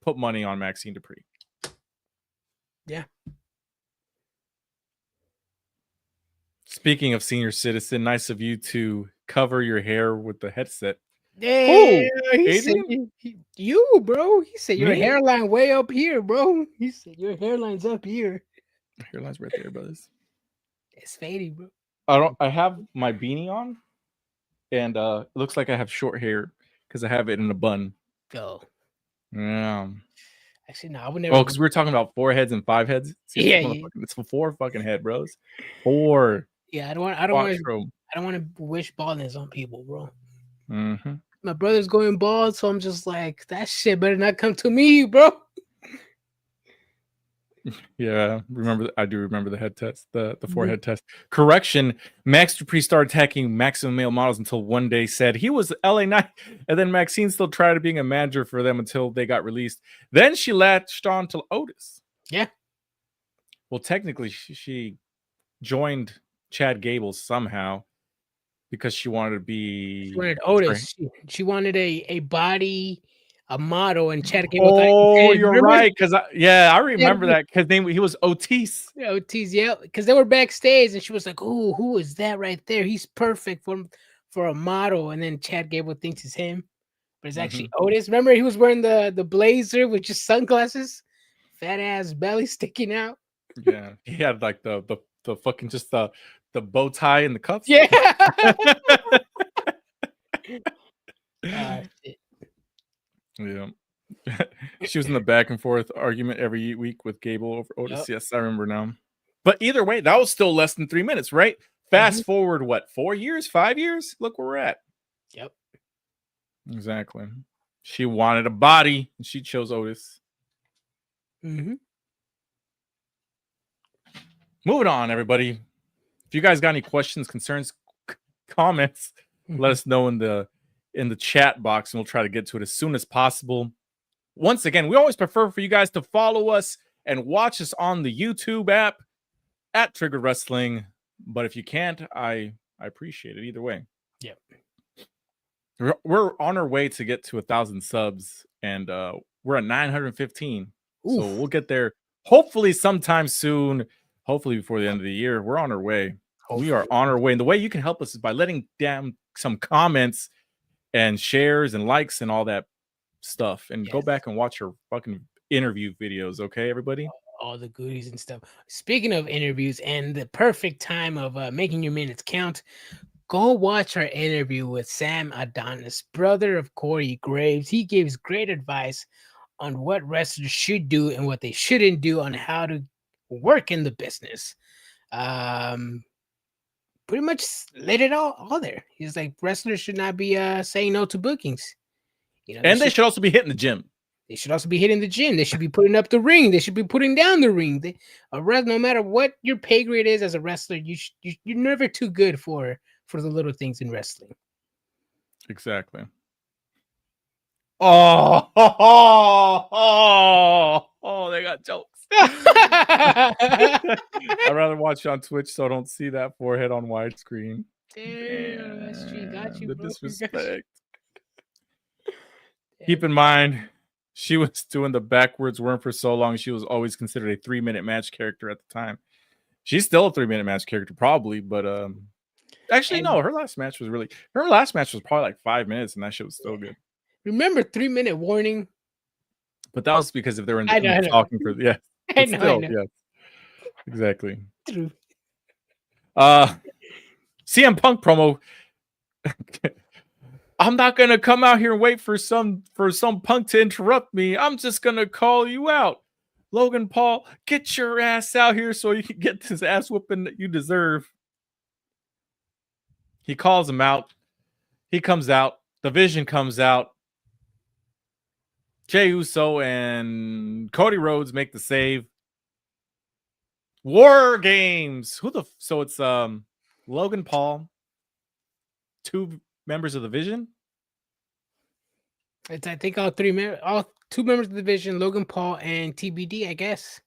put money on Maxine Dupri. Yeah. Speaking of senior citizen, nice of you to cover your hair with the headset. Yeah, he said, you, bro. He said your hairline way up here, bro. He said your hairline's up here. My hairline's right there, brothers. It's fading, bro. I have my beanie on, and it looks like I have short hair because I have it in a bun. Oh. Yeah. Actually, no, I would never. Oh, because we were talking about 4 heads and 5 heads. See, yeah. It's 4 fucking head, bros. 4. Yeah, I don't want to wish baldness on people, bro. Mm-hmm. My brother's going bald, so I'm just like, that shit better not come to me, bro. Yeah, I do remember the head test, the forehead test. Correction, Max Dupri started attacking Maximum Male Models until one day said he was LA Knight, and then Maxine still tried being a manager for them until they got released. Then she latched on to Otis. Yeah. Well, technically, she joined Chad Gable somehow because she wanted to be. She wanted Otis. She wanted a body, a model, and Chad Gable. Oh, you're right. Because I remember that because he was Otis. Yeah, Otis. Yeah, because they were backstage, and she was like, "Oh, who is that right there? He's perfect for a model." And then Chad Gable thinks it's him, but it's actually Otis. Remember, he was wearing the blazer with just sunglasses, fat ass belly sticking out. Yeah, he had like the fucking just the bow tie and the cuffs. Yeah. Shit. Yeah. She was in the back and forth argument every week with Gable over Otis. Yep. Yes, I remember now. But either way, that was still less than 3 minutes, right? Fast forward, what, 4 years, 5 years? Look where we're at. Yep. Exactly. She wanted a body, and she chose Otis. Mm-hmm. Moving on, everybody. If you guys got any questions, concerns, comments, let us know in the chat box, and we'll try to get to it as soon as possible. Once again, we always prefer for you guys to follow us and watch us on the YouTube app at Triggered Wrestling. But if you can't, I appreciate it either way. Yep. We're on our way to get to 1,000 subs, and we're at 915. Oof. So we'll get there hopefully sometime soon. Hopefully before the end of the year. We're on our way. Hopefully. We are on our way. And the way you can help us is by letting down some comments and shares and likes and all that stuff. And go back and watch your fucking interview videos, okay, everybody? All the goodies and stuff. Speaking of interviews and the perfect time of making your minutes count, go watch our interview with Sam Adonis, brother of Corey Graves. He gives great advice on what wrestlers should do and what they shouldn't do on how to work in the business. Pretty much laid it all there. He's like, wrestlers should not be saying no to bookings. You know, and they should also be hitting the gym. They should also be hitting the gym. They should be putting up the ring. They should be putting down the ring. No matter what your pay grade is as a wrestler, you're never too good for the little things in wrestling. Exactly. Oh, they got jokes. I'd rather watch on Twitch so I don't see that forehead on widescreen. Damn, she got you, the bro. disrespect. Keep in mind, she was doing the backwards worm for so long, she was always considered a 3-minute match character at the time. She's still a 3-minute match character, probably, but actually, no, her last match was probably like 5 minutes, and that shit was still good. Remember 3-minute warning? But that was because if they were in I know. talking for I know. yes. Exactly. True. CM Punk promo. I'm not gonna come out here and wait for some punk to interrupt me. I'm just gonna call you out. Logan Paul, get your ass out here so you can get this ass whooping that you deserve. He calls him out. He comes out. The Vision comes out. Jey Uso and Cody Rhodes make the save. War Games. So it's Logan Paul, 2 members of the Vision. It's I think all 2 members of the Vision, Logan Paul and TBD, I guess.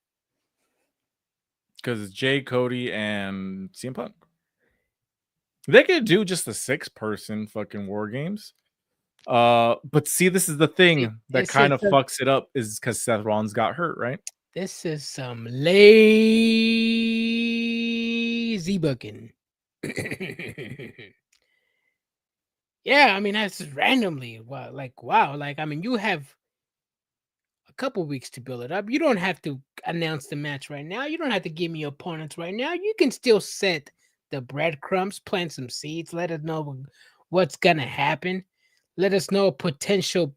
Because it's Jay, Cody, and CM Punk. They could do just a 6-person fucking War Games. But see, this is the thing that kind of fucks it up is because Seth Rollins got hurt, right? This is some lazy booking. Yeah, I mean, that's just randomly. Wow. I mean, you have a couple weeks to build it up. You don't have to announce the match right now. You don't have to give me opponents right now. You can still set the breadcrumbs, plant some seeds, let us know what's going to happen. Let us know potential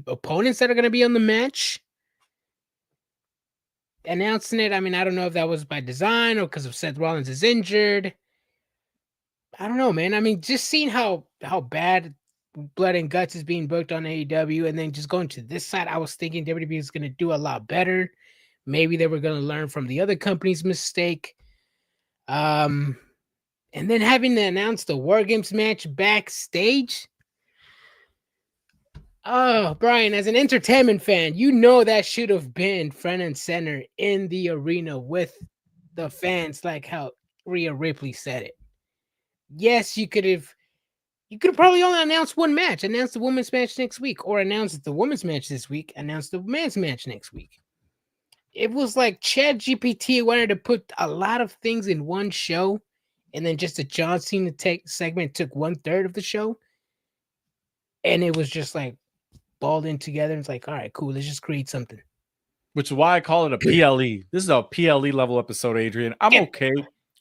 opponents that are going to be on the match. Announcing it, I mean, I don't know if that was by design or because of Seth Rollins is injured. I don't know, man. I mean, just seeing how bad Blood and Guts is being booked on AEW, and then just going to this side, I was thinking WWE is going to do a lot better. Maybe they were going to learn from the other company's mistake. And then having to announce the War Games match backstage. Oh, Brian, as an entertainment fan, you know that should have been front and center in the arena with the fans, like how Rhea Ripley said it. Yes, you could have probably only announced one match, announced the women's match next week, or announced the women's match this week, announced the men's match next week. It was like ChatGPT wanted to put a lot of things in one show, and then just the John Cena segment took 1/3 of the show, and it was just like balled in together. It's like, all right, cool, let's just create something. Which is why I call it a PLE. This is a PLE level episode, Adrian. I'm okay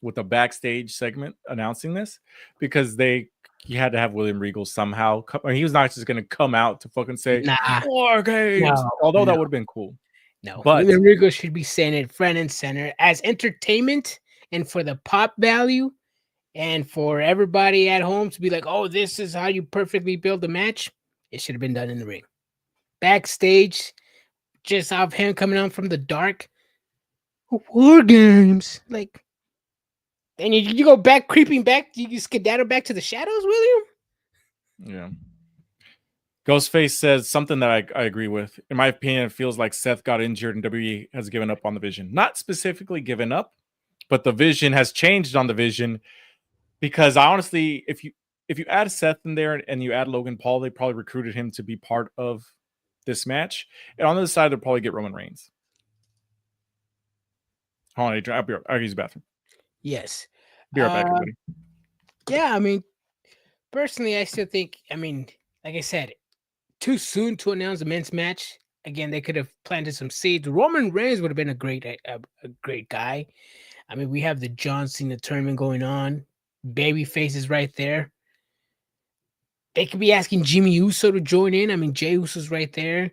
with the backstage segment announcing this because he had to have William Regal somehow. I mean, he was not just going to come out to fucking say War Games, although that would have been cool. No, but William Regal should be saying it front and center as entertainment and for the pop value and for everybody at home to be like, oh, this is how you perfectly build a match. It should have been done in the ring. Backstage, just off him coming on from the dark. War Games. Like, and you go back, creeping back, you skedaddle back to the shadows, William? Yeah. Ghostface says something that I agree with. In my opinion, it feels like Seth got injured and WWE has given up on the Vision. Not specifically given up, but the Vision has changed on the Vision because honestly, if you add Seth in there and you add Logan Paul, they probably recruited him to be part of this match. And on the other side, they'll probably get Roman Reigns. Hold on, Adrian. I'll use the bathroom. Yes. Be right back, everybody. Yeah, I mean, personally, I still think, I mean, like I said, too soon to announce a men's match. Again, they could have planted some seeds. Roman Reigns would have been a great guy. I mean, we have the John Cena tournament going on. Baby faces right there. They could be asking Jimmy Uso to join in. I mean, Jey Uso's right there.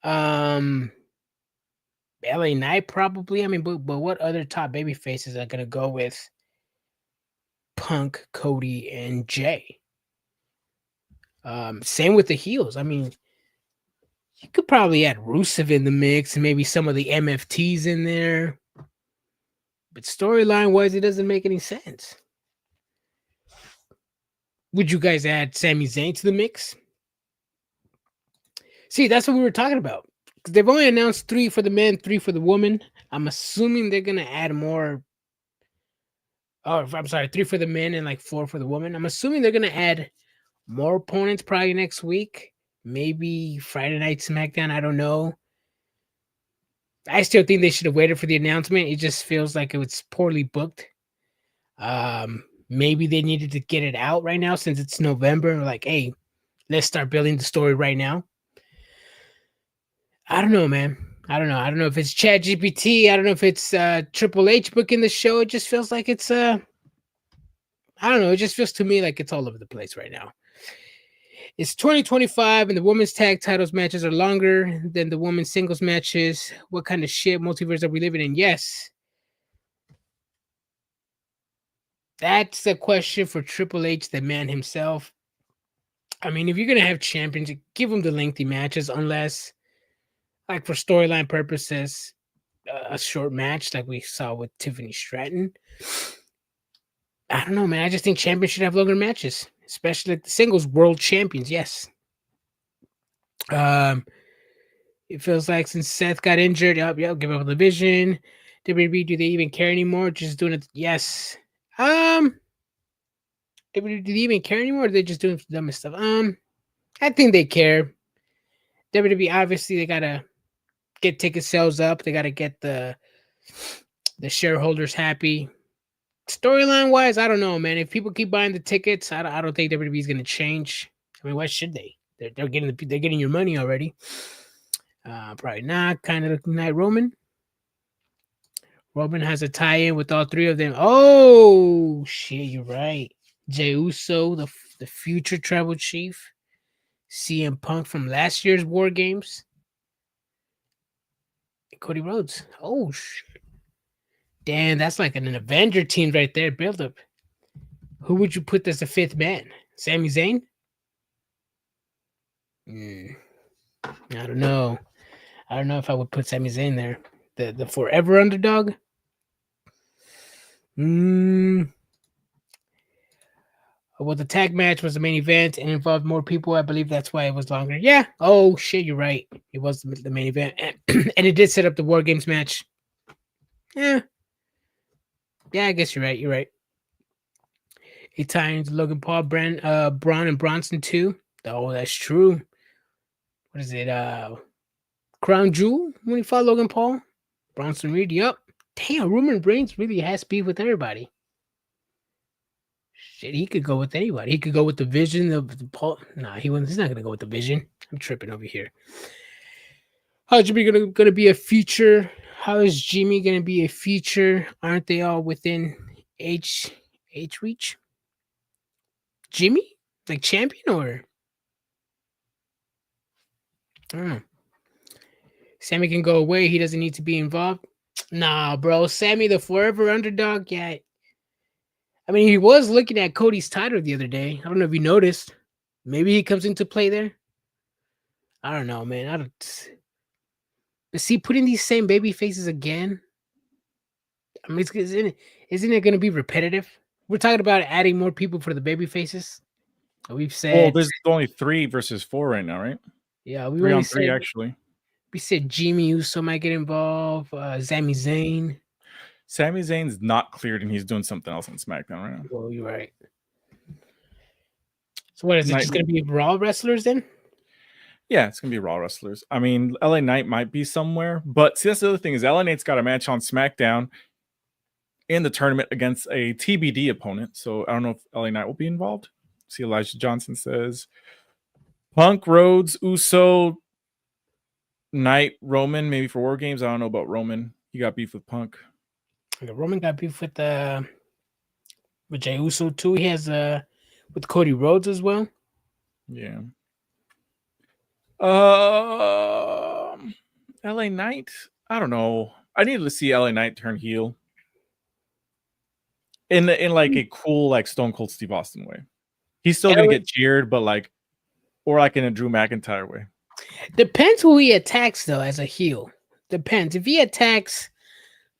LA Knight probably. I mean, but what other top baby faces are gonna go with Punk, Cody, and Jay? Same with the heels. I mean, You could probably add Rusev in the mix and maybe some of the MFTs in there. But storyline wise, it doesn't make any sense. Would you guys add Sami Zayn to the mix? See, that's what we were talking about. Because they've only announced 3 for the men, 3 for the women. I'm assuming they're going to add more. Oh, I'm sorry, 3 for the men and like 4 for the women. I'm assuming they're going to add more opponents probably next week. Maybe Friday Night SmackDown. I don't know. I still think they should have waited for the announcement. It just feels like it was poorly booked. Maybe they needed to get it out right now since it's November. Like, hey, let's start building the story right now. I don't know, man. I don't know. I don't know if it's ChatGPT. I don't know if it's Triple H booking the show. It just feels like it's I don't know. It just feels to me like it's all over the place right now. It's 2025 and the women's tag titles matches are longer than the women's singles matches. What kind of shit multiverse are we living in? Yes. That's a question for Triple H, the man himself. I mean, if you're going to have champions, give them the lengthy matches unless, like for storyline purposes, a short match like we saw with Tiffany Stratton. I don't know, man. I just think champions should have longer matches, especially like the singles world champions. Yes. It feels like since Seth got injured, give up the division. WWE, do they even care anymore? Just doing it. Yes. WWE, do they even care anymore? Or are they just doing dumb stuff? I think they care. WWE, obviously, they gotta get ticket sales up. They gotta get the shareholders happy. Storyline wise, I don't know, man. If people keep buying the tickets, I don't think WWE is going to change. I mean, why should they? They're getting your money already. Probably not. Kind of looking like Roman. Roman has a tie-in with all 3 of them. Oh shit, you're right. Jey Uso, the future tribal chief. CM Punk from last year's War Games. And Cody Rhodes. Oh shit. Damn, that's like an Avenger team right there. Build up. Who would you put as the 5th man? Sami Zayn? I don't know. I don't know if I would put Sami Zayn there. The forever underdog? Well, the tag match was the main event and involved more people. I believe that's why it was longer. Yeah. Oh, shit, you're right. It was the main event. And it did set up the War Games match. Yeah. Yeah, I guess you're right. You're right. He times Logan Paul, Braun, and Bronson too. Oh, that's true. What is it? Crown Jewel when he fought Logan Paul? Bronson Reed, yep. Damn, Roman Reigns really has beef with everybody. Shit, he could go with anybody. He could go with the Vision of the Paul. Nah, he's not gonna go with the Vision. I'm tripping over here. How's Jimmy gonna be a feature? How is Jimmy gonna be a feature? Aren't they all within H reach? Jimmy? Like champion or? I don't know. Sammy can go away. He doesn't need to be involved. Nah, bro. Sammy, the forever underdog. Yeah. I mean, he was looking at Cody's title the other day. I don't know if you noticed. Maybe he comes into play there. I don't know, man. Is he putting these same baby faces again? I mean, isn't it going to be repetitive? We're talking about adding more people for the baby faces. We've said. Well, there's only 3 versus 4 right now, right? Yeah, 3 on 3 actually. We said Jimmy Uso might get involved. Sami Zayn. Sami Zayn's not cleared, and he's doing something else on SmackDown right now. Well, you're right. So what is it? Just going to be Raw wrestlers then? Yeah, it's going to be Raw wrestlers. I mean, LA Knight might be somewhere, but see, that's the other thing is LA Knight's got a match on SmackDown in the tournament against a TBD opponent. So I don't know if LA Knight will be involved. See, Elijah Johnson says Punk, Rhodes, Uso, Knight, Roman, maybe for War Games. I don't know about Roman. He got beef with Punk. Roman got beef with Jey Uso too. He has with Cody Rhodes as well. Yeah. LA Knight. I don't know. I need to see LA Knight turn heel in like a cool like Stone Cold Steve Austin way. He's still gonna get cheered, but like, or like in a Drew McIntyre way. Depends who he attacks though. As a heel, depends. If he attacks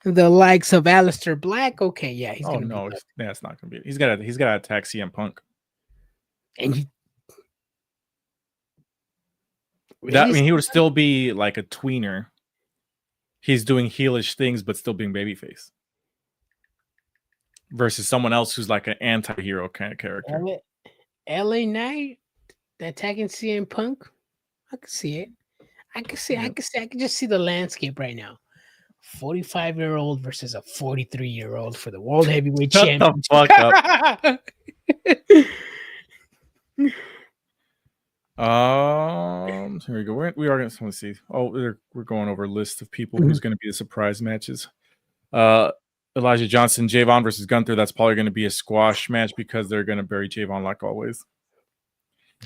the likes of Aleister Black, okay, yeah, he's Oh gonna no, be. it's not gonna be. He's gotta attack CM Punk. And he, That I really? mean, he would still be like a tweener. He's doing heelish things, but still being babyface. Versus someone else who's like an anti-hero kind of character. LA Knight attacking CM Punk. I can see it. I can see. I can just see the landscape right now. 45-year-old versus a 43-year-old for the World Heavyweight Shut the Championship. fuck up. Here we go. We are gonna see. Oh, we're going over a list of people who's going to be the surprise matches. Elijah Johnson, Javon versus Gunther. That's probably going to be a squash match because they're going to bury Javon like always.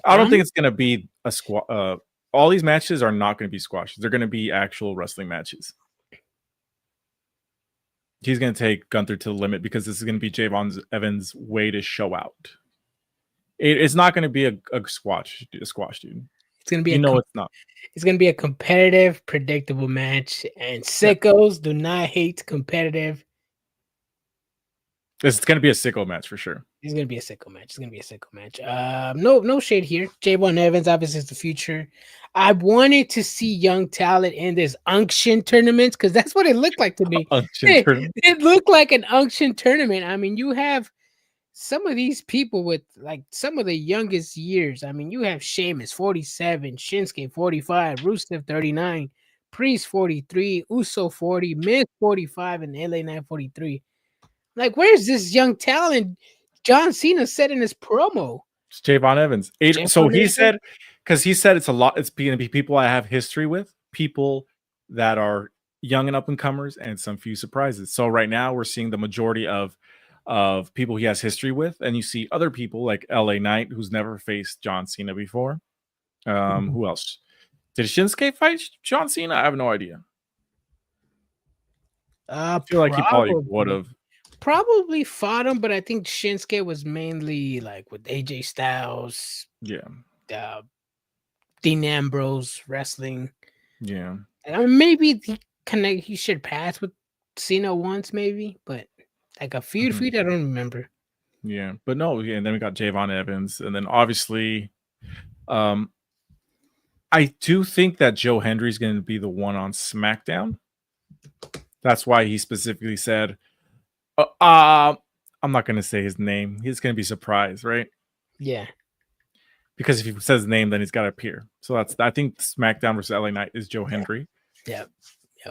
I don't think it's going to be a squash. All these matches are not going to be squashes. They're going to be actual wrestling matches. He's going to take Gunther to the limit because this is going to be Javon Evans' way to show out. It's not going to be a squash, dude. It's going to be it's not. It's going to be a competitive, predictable match, and sickos do not hate competitive. It's going to be a sicko match for sure. It's going to be a sicko match. No shade here. Javon Evans obviously is the future. I wanted to see young talent in this unction tournament because that's what it looked like to me. It looked like an unction tournament. I mean, you have some of these people with like some of the youngest years. I mean, you have Sheamus 47, Shinsuke 45, Rusev 39, Priest 43, Uso 40, Miz 45, and LA Knight 43. Like, where's this young talent? John Cena said in his promo. It's Javon Evans. He said, because he said it's a lot. It's going to be people I have history with, people that are young and up and comers, and some few surprises. So right now we're seeing the majority of people he has history with, and you see other people like LA Knight, who's never faced John Cena before. Who else? Did Shinsuke fight John Cena? I have no idea. I feel like he probably would have. Probably fought him, but I think Shinsuke was mainly like with AJ Styles. Yeah. Dean Ambrose wrestling. Yeah. And maybe he should pass with Cena once, maybe, but like a feud, I don't remember. Yeah, but no, and then we got Javon Evans, and then obviously, I do think that Joe Hendry's going to be the one on SmackDown. That's why he specifically said, I'm not going to say his name. He's going to be surprised, right? Yeah. Because if he says his name, then he's got to appear. So I think SmackDown versus LA Knight is Joe Hendry. Yeah,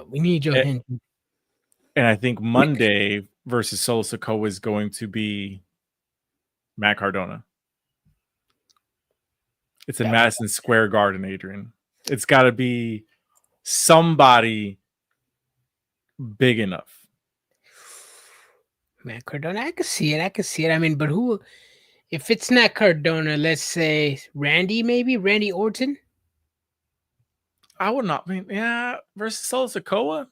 we need Joe Hendry. And I think Monday versus Solo Sikoa is going to be Matt Cardona. It's in Madison Square Garden, Adrian. It's got to be somebody big enough. Matt Cardona, I can see it. I mean, but who? If it's not Cardona, let's say Randy, maybe Randy Orton. I would not mean, versus Solo Sikoa.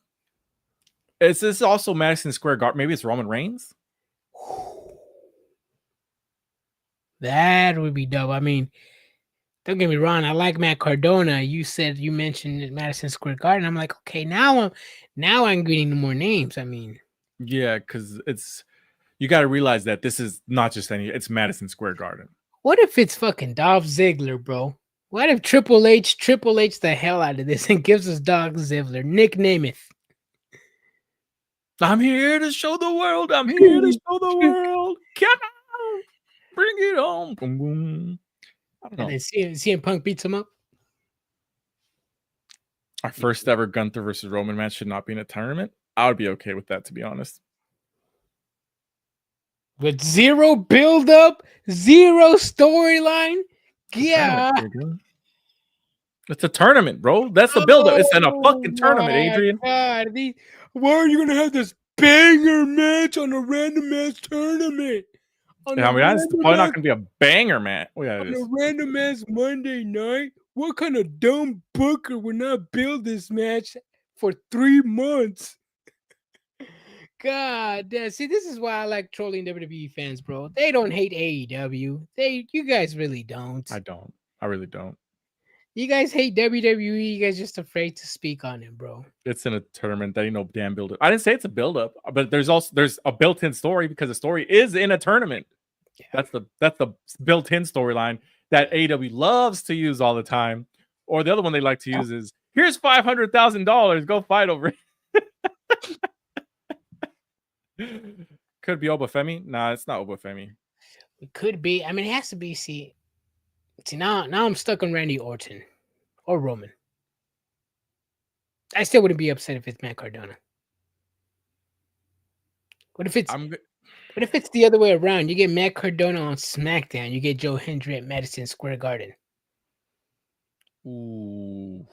Is this also Madison Square Garden? Maybe it's Roman Reigns. That would be dope. I mean, don't get me wrong. I like Matt Cardona. You mentioned Madison Square Garden. I'm like, okay, now I'm getting more names. I mean, yeah, because you got to realize that this is not just it's Madison Square Garden. What if it's fucking Dolph Ziggler, bro? What if Triple H the hell out of this and gives us Dolph Ziggler, Nick Nemeth? I'm here to show the world. I'm here to show the world. Come on, bring it on. Boom, boom. I don't know. And then CM Punk beats him up. Our first ever Gunther versus Roman match should not be in a tournament. I would be okay with that, to be honest. With zero build-up, zero storyline. Yeah. It's a tournament, bro. That's the build-up. It's in a fucking tournament, Adrian. God. Why are you going to have this banger match on a random ass tournament? That's probably not going to be a banger match. On a random ass Monday night? What kind of dumb booker would not build this match for 3 months? God damn. See, this is why I like trolling WWE fans, bro. They don't hate AEW. You guys really don't. I don't. I really don't. You guys hate WWE. You guys just afraid to speak on it, bro. It's in a tournament. That ain't no damn build up. I didn't say it's a build up, but there's a built-in story because the story is in a tournament. Yeah. That's the built-in storyline that AEW loves to use all the time. Or the other one they like to use is here's $500,000. Go fight over it. Could be Obafemi. Nah, it's not Obafemi. It could be. I mean, it has to be. See, now I'm stuck on Randy Orton or Roman. I still wouldn't be upset if it's Matt Cardona. What if it's the other way around? You get Matt Cardona on SmackDown. You get Joe Hendry at Madison Square Garden. Ooh,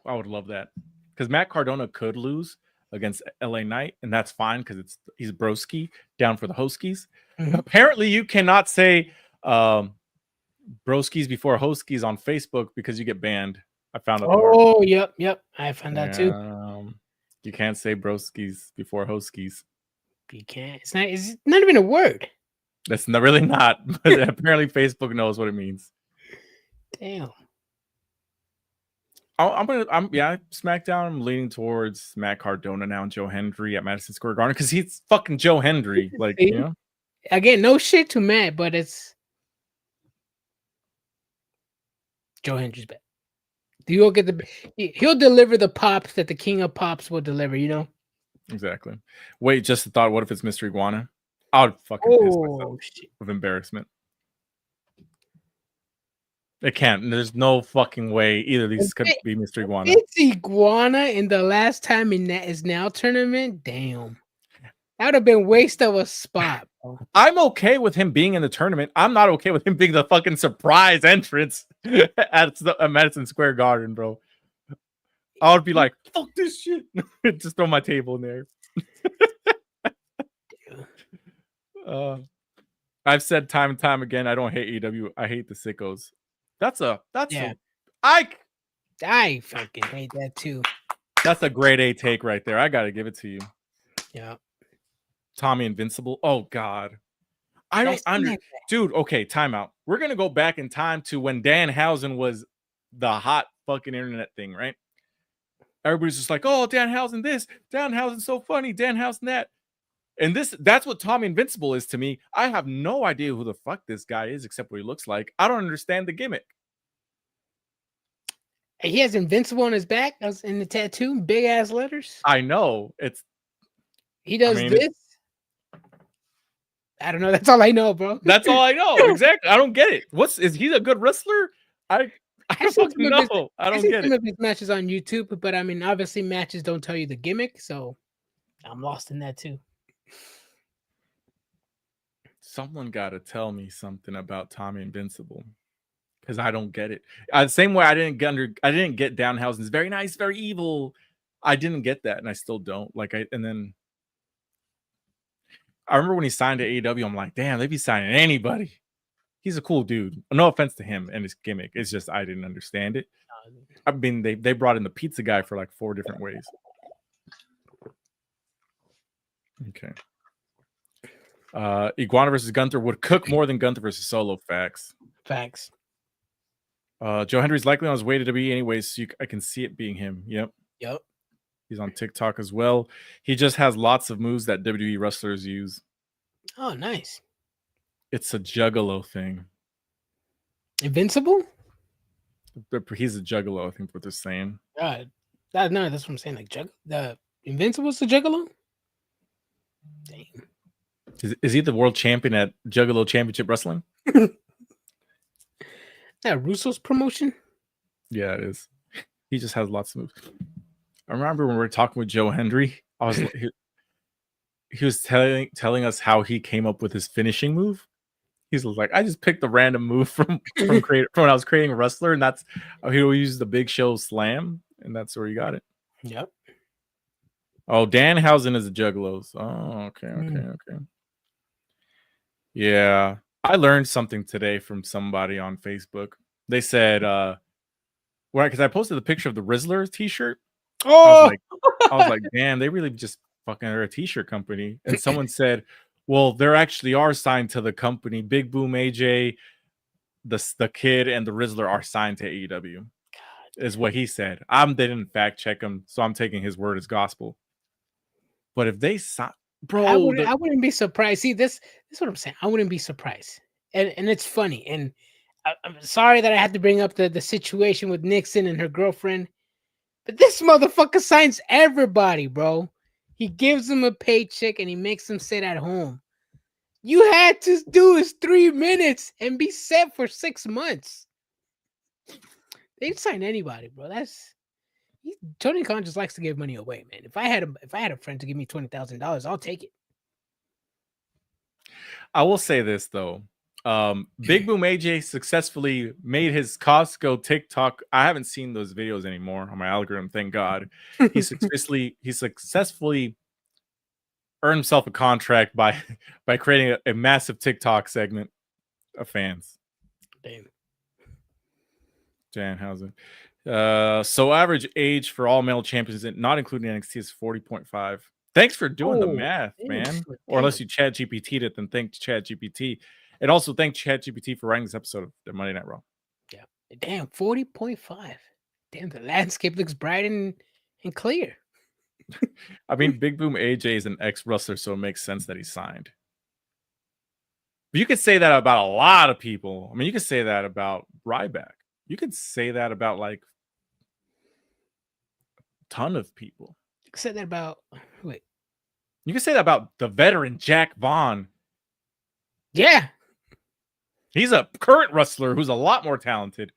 I would love that because Matt Cardona could lose against LA Knight, and that's fine because he's broski down for the Hoskies. Mm-hmm. Apparently, you cannot say broskies before Hoskies on Facebook because you get banned. I found out. Oh, yep. I found that too. You can't say broskies before Hoskies. You can't. It's not even a word. That's really not. But apparently, Facebook knows what it means. Damn. SmackDown. I'm leaning towards Matt Cardona now and Joe Hendry at Madison Square Garden because he's fucking Joe Hendry. Like, you know, again, no shit to Matt, but it's Joe Hendry's bet. He'll deliver the pops that the King of Pops will deliver. You know. Exactly. Wait, just a thought. What if it's Mr. Iguana? I would fucking piss myself of embarrassment. It can't. There's no fucking way either of these could be Mr. Iguana. It's Iguana in the last time in that is now tournament. Damn. That would have been waste of a spot, bro. I'm okay with him being in the tournament. I'm not okay with him being the fucking surprise entrance at Madison Square Garden, bro. I would be like, fuck this shit. Just throw my table in there. I've said time and time again, I don't hate AEW. I hate the sickos. I fucking hate that too. That's a grade A take right there. I gotta give it to you. Yeah. Tommy Invincible. Oh God. Dude, okay, timeout. We're gonna go back in time to when Danhausen was the hot fucking internet thing, right? Everybody's just like, oh, Danhausen this, Danhausen so funny, Danhausen that. And that's what Tommy Invincible is to me. I have no idea who the fuck this guy is except what he looks like. I don't understand the gimmick. He has Invincible on his back. That's in the tattoo, big ass letters. I know. He does this. I don't know. That's all I know, bro. That's all I know. Exactly. I don't get it. Is he a good wrestler? I don't know. I don't get it. Some of his matches on YouTube, but I mean, obviously, matches don't tell you the gimmick, so I'm lost in that too. Someone got to tell me something about Tommy Invincible because I don't get it. Same way I didn't get Danhausen's very nice, very evil. I didn't get that, and I still don't. And then I remember when he signed to AEW, I'm like, damn, they be signing anybody. He's a cool dude. No offense to him and his gimmick. It's just I didn't understand it. I mean, they brought in the pizza guy for like 4 different ways. Okay. Iguana versus Gunther would cook more than Gunther versus Solo. Facts. Joe Hendry's likely on his way to WWE anyways, so I can see it being him. Yep. He's on TikTok as well. He just has lots of moves that WWE wrestlers use. Oh, nice. It's a juggalo thing. Invincible? He's a juggalo, I think what they're saying. No, that's what I'm saying. Like the Invincible's the juggalo? Damn. Is he the world champion at Juggalo Championship Wrestling? That Russo's promotion? Yeah, it is. He just has lots of moves. I remember when we were talking with Joe Hendry, he was telling us how he came up with his finishing move. He's like, I just picked a random move from when I was creating a wrestler, and that's how he used the Big Show slam, and that's where he got it. Yep. Oh, Danhausen is a Juggalos. Oh, okay. Yeah. I learned something today from somebody on Facebook. They said, because I posted the picture of the Rizzler t-shirt. Oh, I was like, damn, they really just fucking are a t-shirt company. And someone said, well, there actually are signed to the company. Big Boom AJ, the Kid, and the Rizzler are signed to AEW. God is what he said. They didn't fact check him, so I'm taking his word as gospel. But if they sign, bro, I wouldn't be surprised. See, this is what I'm saying. I wouldn't be surprised, and it's funny. And I'm sorry that I had to bring up the situation with Nixon and her girlfriend, but this motherfucker signs everybody, bro. He gives them a paycheck and he makes them sit at home. You had to do his 3 minutes and be set for 6 months. They'd sign anybody, bro. Tony Khan just likes to give money away, man. If I had a friend to give me $20,000, I'll take it. I will say this though. Big Boom AJ successfully made his Costco TikTok. I haven't seen those videos anymore on my algorithm, thank God. He successfully earned himself a contract by creating a massive TikTok segment of fans. Damn. Danhausen. So average age for all male champions, not including NXT, is 40.5. Thanks for doing the math, man. Or unless you Chat GPT'd it, then thank Chat GPT. And also thank Chat GPT for writing this episode of the Monday Night Raw. Yeah. Damn, 40.5. Damn, the landscape looks bright and clear. I mean, Big Boom AJ is an ex-wrestler, so it makes sense that he signed. But you could say that about a lot of people. I mean, you could say that about Ryback. You could say that about like a ton of people. You could say that about You could say that about the veteran Jack Vaughn. Yeah. He's a current wrestler who's a lot more talented,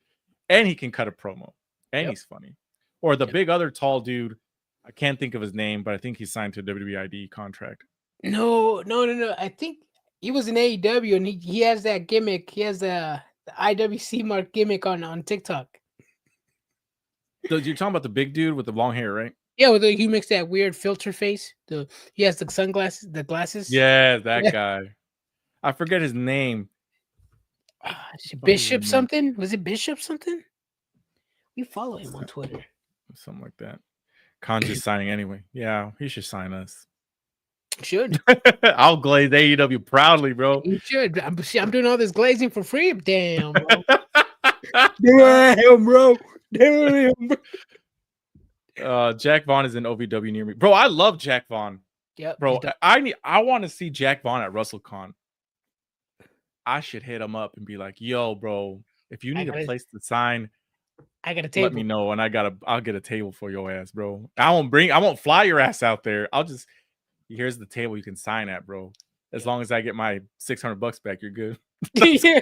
and he can cut a promo, and he's funny. Or the big other tall dude, I can't think of his name, but I think he's signed to a WWE contract. No. I think he was in AEW, and he has that gimmick. He has the IWC mark gimmick on TikTok. So you're talking about the big dude with the long hair, right? Yeah, he makes that weird filter face. He has the sunglasses, the glasses. Yeah, that guy. I forget his name. Bishop something? Was it Bishop something? We follow him on Twitter. Something like that. Khan's just signing anyway. Yeah, he should sign us. Should. I'll glaze AEW proudly, bro. You should. I'm doing all this glazing for free. Damn, bro. Damn, bro. Jack Vaughn is in OVW near me. Bro, I love Jack Vaughn. Yep. Bro, I want to see Jack Vaughn at WrestleCon. I should hit him up and be like, yo, bro, if you need a place to sign, I got a table. Let me know, and I'll get a table for your ass, bro. I won't fly your ass out there. Here's the table you can sign at, bro. As long as I get my $600 back, you're good. Yeah.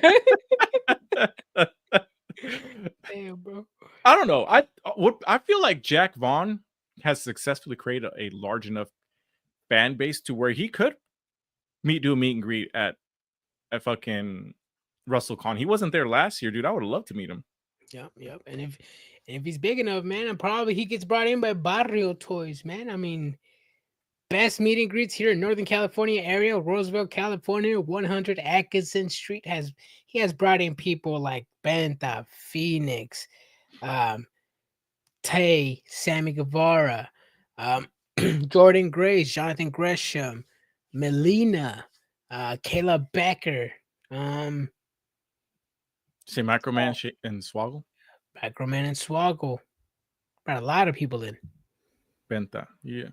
Damn, bro. I don't know. I feel like Jack Vaughn has successfully created a large enough fan base to where he could do a meet and greet at fucking WrestleCon. He wasn't there last year, dude. I would have loved to meet him. Yep. And if he's big enough, man, and probably he gets brought in by Barrio Toys, man. I mean, best meet and greets here in Northern California area, Roosevelt, California, 100 Atkinson Street. He has brought in people like Benta, Phoenix, Tay, Sammy Guevara, Jordan Grace, Jonathan Gresham, Melina, Kayla Becker, say Microman and Swoggle. Microman and Swoggle. Brought a lot of people in. Benta, yeah.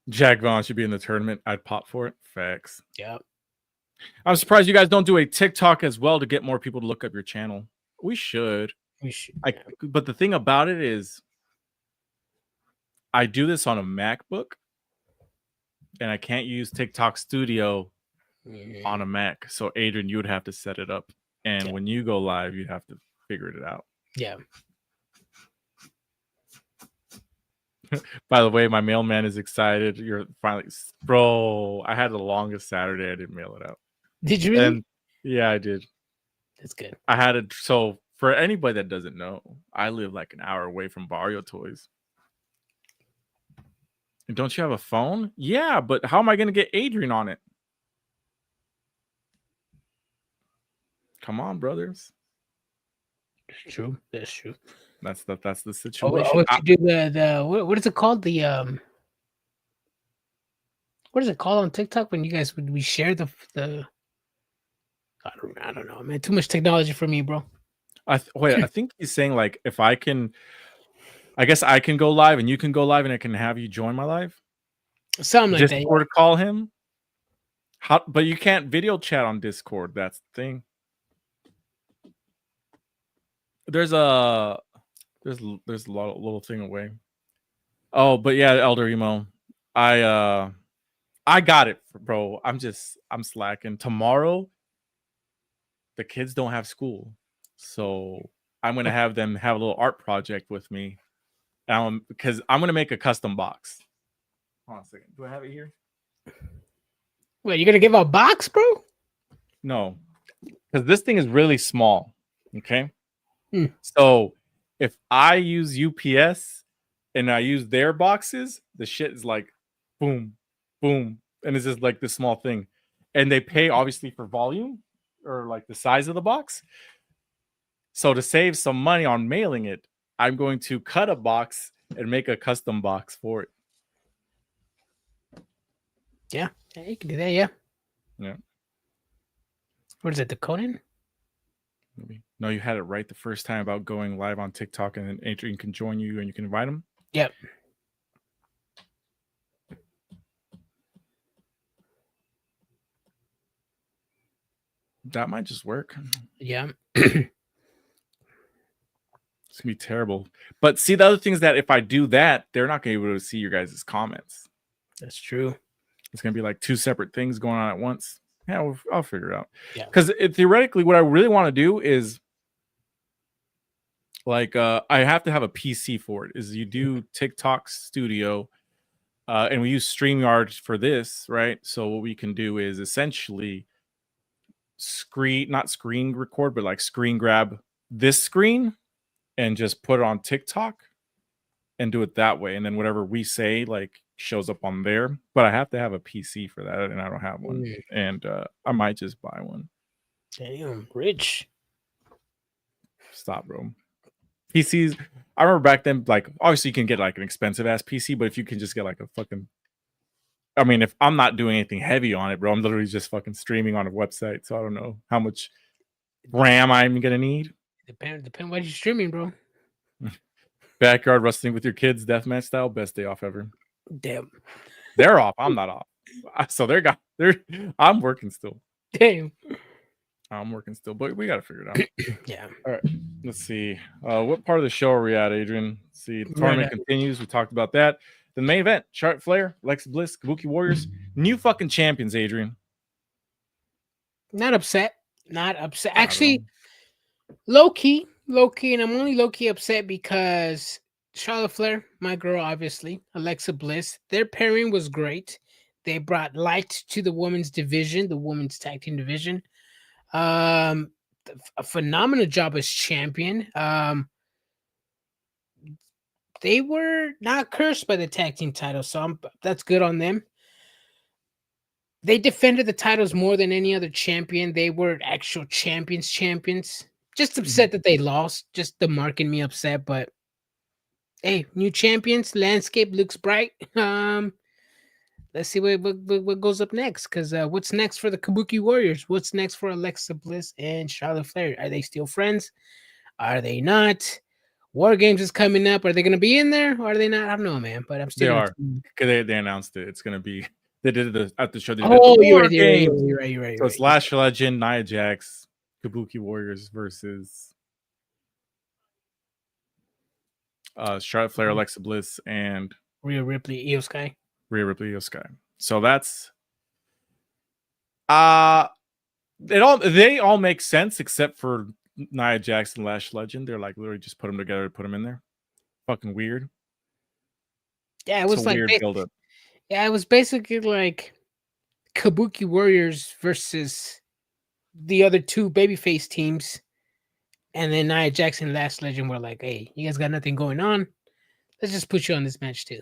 Jack Vaughn should be in the tournament. I'd pop for it. Facts. Yep. I'm surprised you guys don't do a TikTok as well to get more people to look up your channel. We should. But the thing about it is, I do this on a MacBook, and I can't use TikTok Studio on a Mac. So, Adrian, you would have to set it up. And when you go live, you'd have to figure it out. Yeah. By the way, my mailman is excited. You're finally, bro. I had the longest Saturday. I didn't mail it out. Did you really? And, yeah, I did. That's good. I had it. So for anybody that doesn't know, I live like an hour away from Barrio Toys. And don't you have a phone? Yeah, but how am I going to get Adrian on it? Come on, brothers. That's true. That's true. That's the situation. What you do the what is it called? The what is it called on TikTok when you guys we share the I don't know, man. Too much technology for me, bro. I think he's saying like if I can, I guess I can go live and you can go live and I can have you join my live. Something like that. Discord call him. But you can't video chat on Discord. That's the thing. There's a little thing away. Oh, but yeah, Elder Emo. I got it, bro. I'm slacking. Tomorrow, the kids don't have school. So I'm gonna have them have a little art project with me. Because I'm gonna make a custom box. Hold on a second. Do I have it here? Wait, you're gonna give a box, bro? No, because this thing is really small. Okay. So if I use UPS and I use their boxes, the shit is like boom, boom. And it's just like this small thing. And they pay obviously for volume or like the size of the box. So to save some money on mailing it, I'm going to cut a box and make a custom box for it. Yeah, you can do that. Yeah. What is it? The Conan? Maybe. No, you had it right the first time about going live on TikTok, and then Adrian can join you and you can invite him. Yep. That might just work. Yeah. It's gonna be terrible. But see, the other thing is that if I do that, they're not gonna be able to see your guys' comments. That's true. It's gonna be like two separate things going on at once. Yeah, I'll figure it out. Yeah. Because theoretically, what I really want to do is like I have to have a PC for it. Is you do TikTok Studio, and we use StreamYard for this, right? So what we can do is essentially not screen record, but like screen grab this screen and just put it on TikTok and do it that way. And then whatever we say like shows up on there. But I have to have a PC for that, and I don't have one. And I might just buy one. Damn, rich. Stop, bro. PCs. I remember back then, like obviously you can get like an expensive ass PC, but if you can just get like a fucking, I mean, if I'm not doing anything heavy on it, bro, I'm literally just fucking streaming on a website. So I don't know how much RAM I'm gonna need. Depend what you're streaming, bro. Backyard wrestling with your kids, deathmatch style, best day off ever. Damn. They're off. I'm not off. So I'm working still. Damn. I'm working still, but we gotta figure it out. Yeah. All right. Let's see. What part of the show are we at, Adrian? Let's see. The tournament continues. We talked about that. The main event: Charlotte Flair, Alexa Bliss, Kabuki Warriors, new fucking champions. Adrian. Not upset. Actually, low key, and I'm only low key upset because Charlotte Flair, my girl, obviously, Alexa Bliss, their pairing was great. They brought light to the women's division, the women's tag team division. A phenomenal job as champion. They were not cursed by the tag team title, so that's good on them. They defended the titles more than any other champion. They were actual champions. Just upset that they lost. Just the marking me upset, but hey, new champions. Landscape looks bright. Let's see what goes up next. Because what's next for the Kabuki Warriors? What's next for Alexa Bliss and Charlotte Flair? Are they still friends? Are they not? War Games is coming up. Are they going to be in there? Or are they not? I don't know, man. But I'm still. They are. Because they announced it. It's going to be. They did it at the show. You're right. So it's Lash Legend, Nia Jax, Kabuki Warriors versus Charlotte Flair, Alexa Bliss, and Rhea Ripley, Io Sky. So that's they all make sense except for Nia Jax and Lash Legend. They're like literally just put them together, put them in there. Fucking weird. Yeah, it was like weird build-up. Yeah, it was basically like Kabuki Warriors versus the other two babyface teams. And then Nia Jax and Lash Legend were like, hey, you guys got nothing going on. Let's just put you on this match too.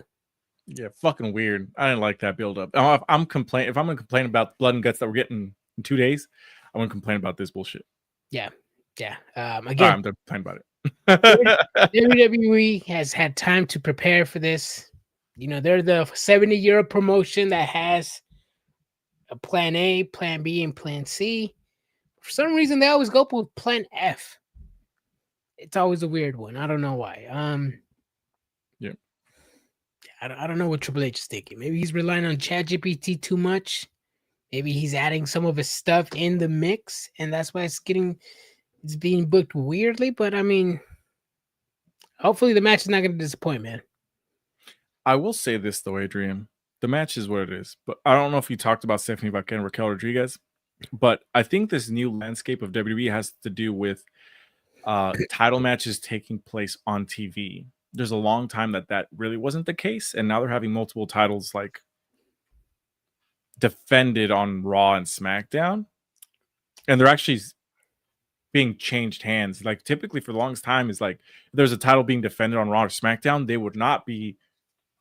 Yeah, fucking weird. I didn't like that build-up. If I'm going to complain about blood and guts that we're getting in 2 days, I'm going to complain about this bullshit. Yeah. Again, I'm done complaining about it. WWE has had time to prepare for this. You know, they're the 70-year promotion that has a plan A, plan B, and plan C. For some reason, they always go with plan F. it's always a weird one. I don't know why. Yeah. I don't know what Triple H is thinking. Maybe he's relying on ChatGPT too much. Maybe he's adding some of his stuff in the mix, and that's why it's being booked weirdly. But I mean, hopefully the match is not going to disappoint, man. I will say this though, Adrian. The match is what it is, but I don't know if you talked about Stephanie Vacquer and Raquel Rodriguez, but I think this new landscape of WWE has to do with title matches taking place on TV. There's a long time that really wasn't the case, and now they're having multiple titles like defended on Raw and SmackDown, and they're actually being changed hands. Like typically for the longest time is like if there's a title being defended on Raw or SmackDown, they would not be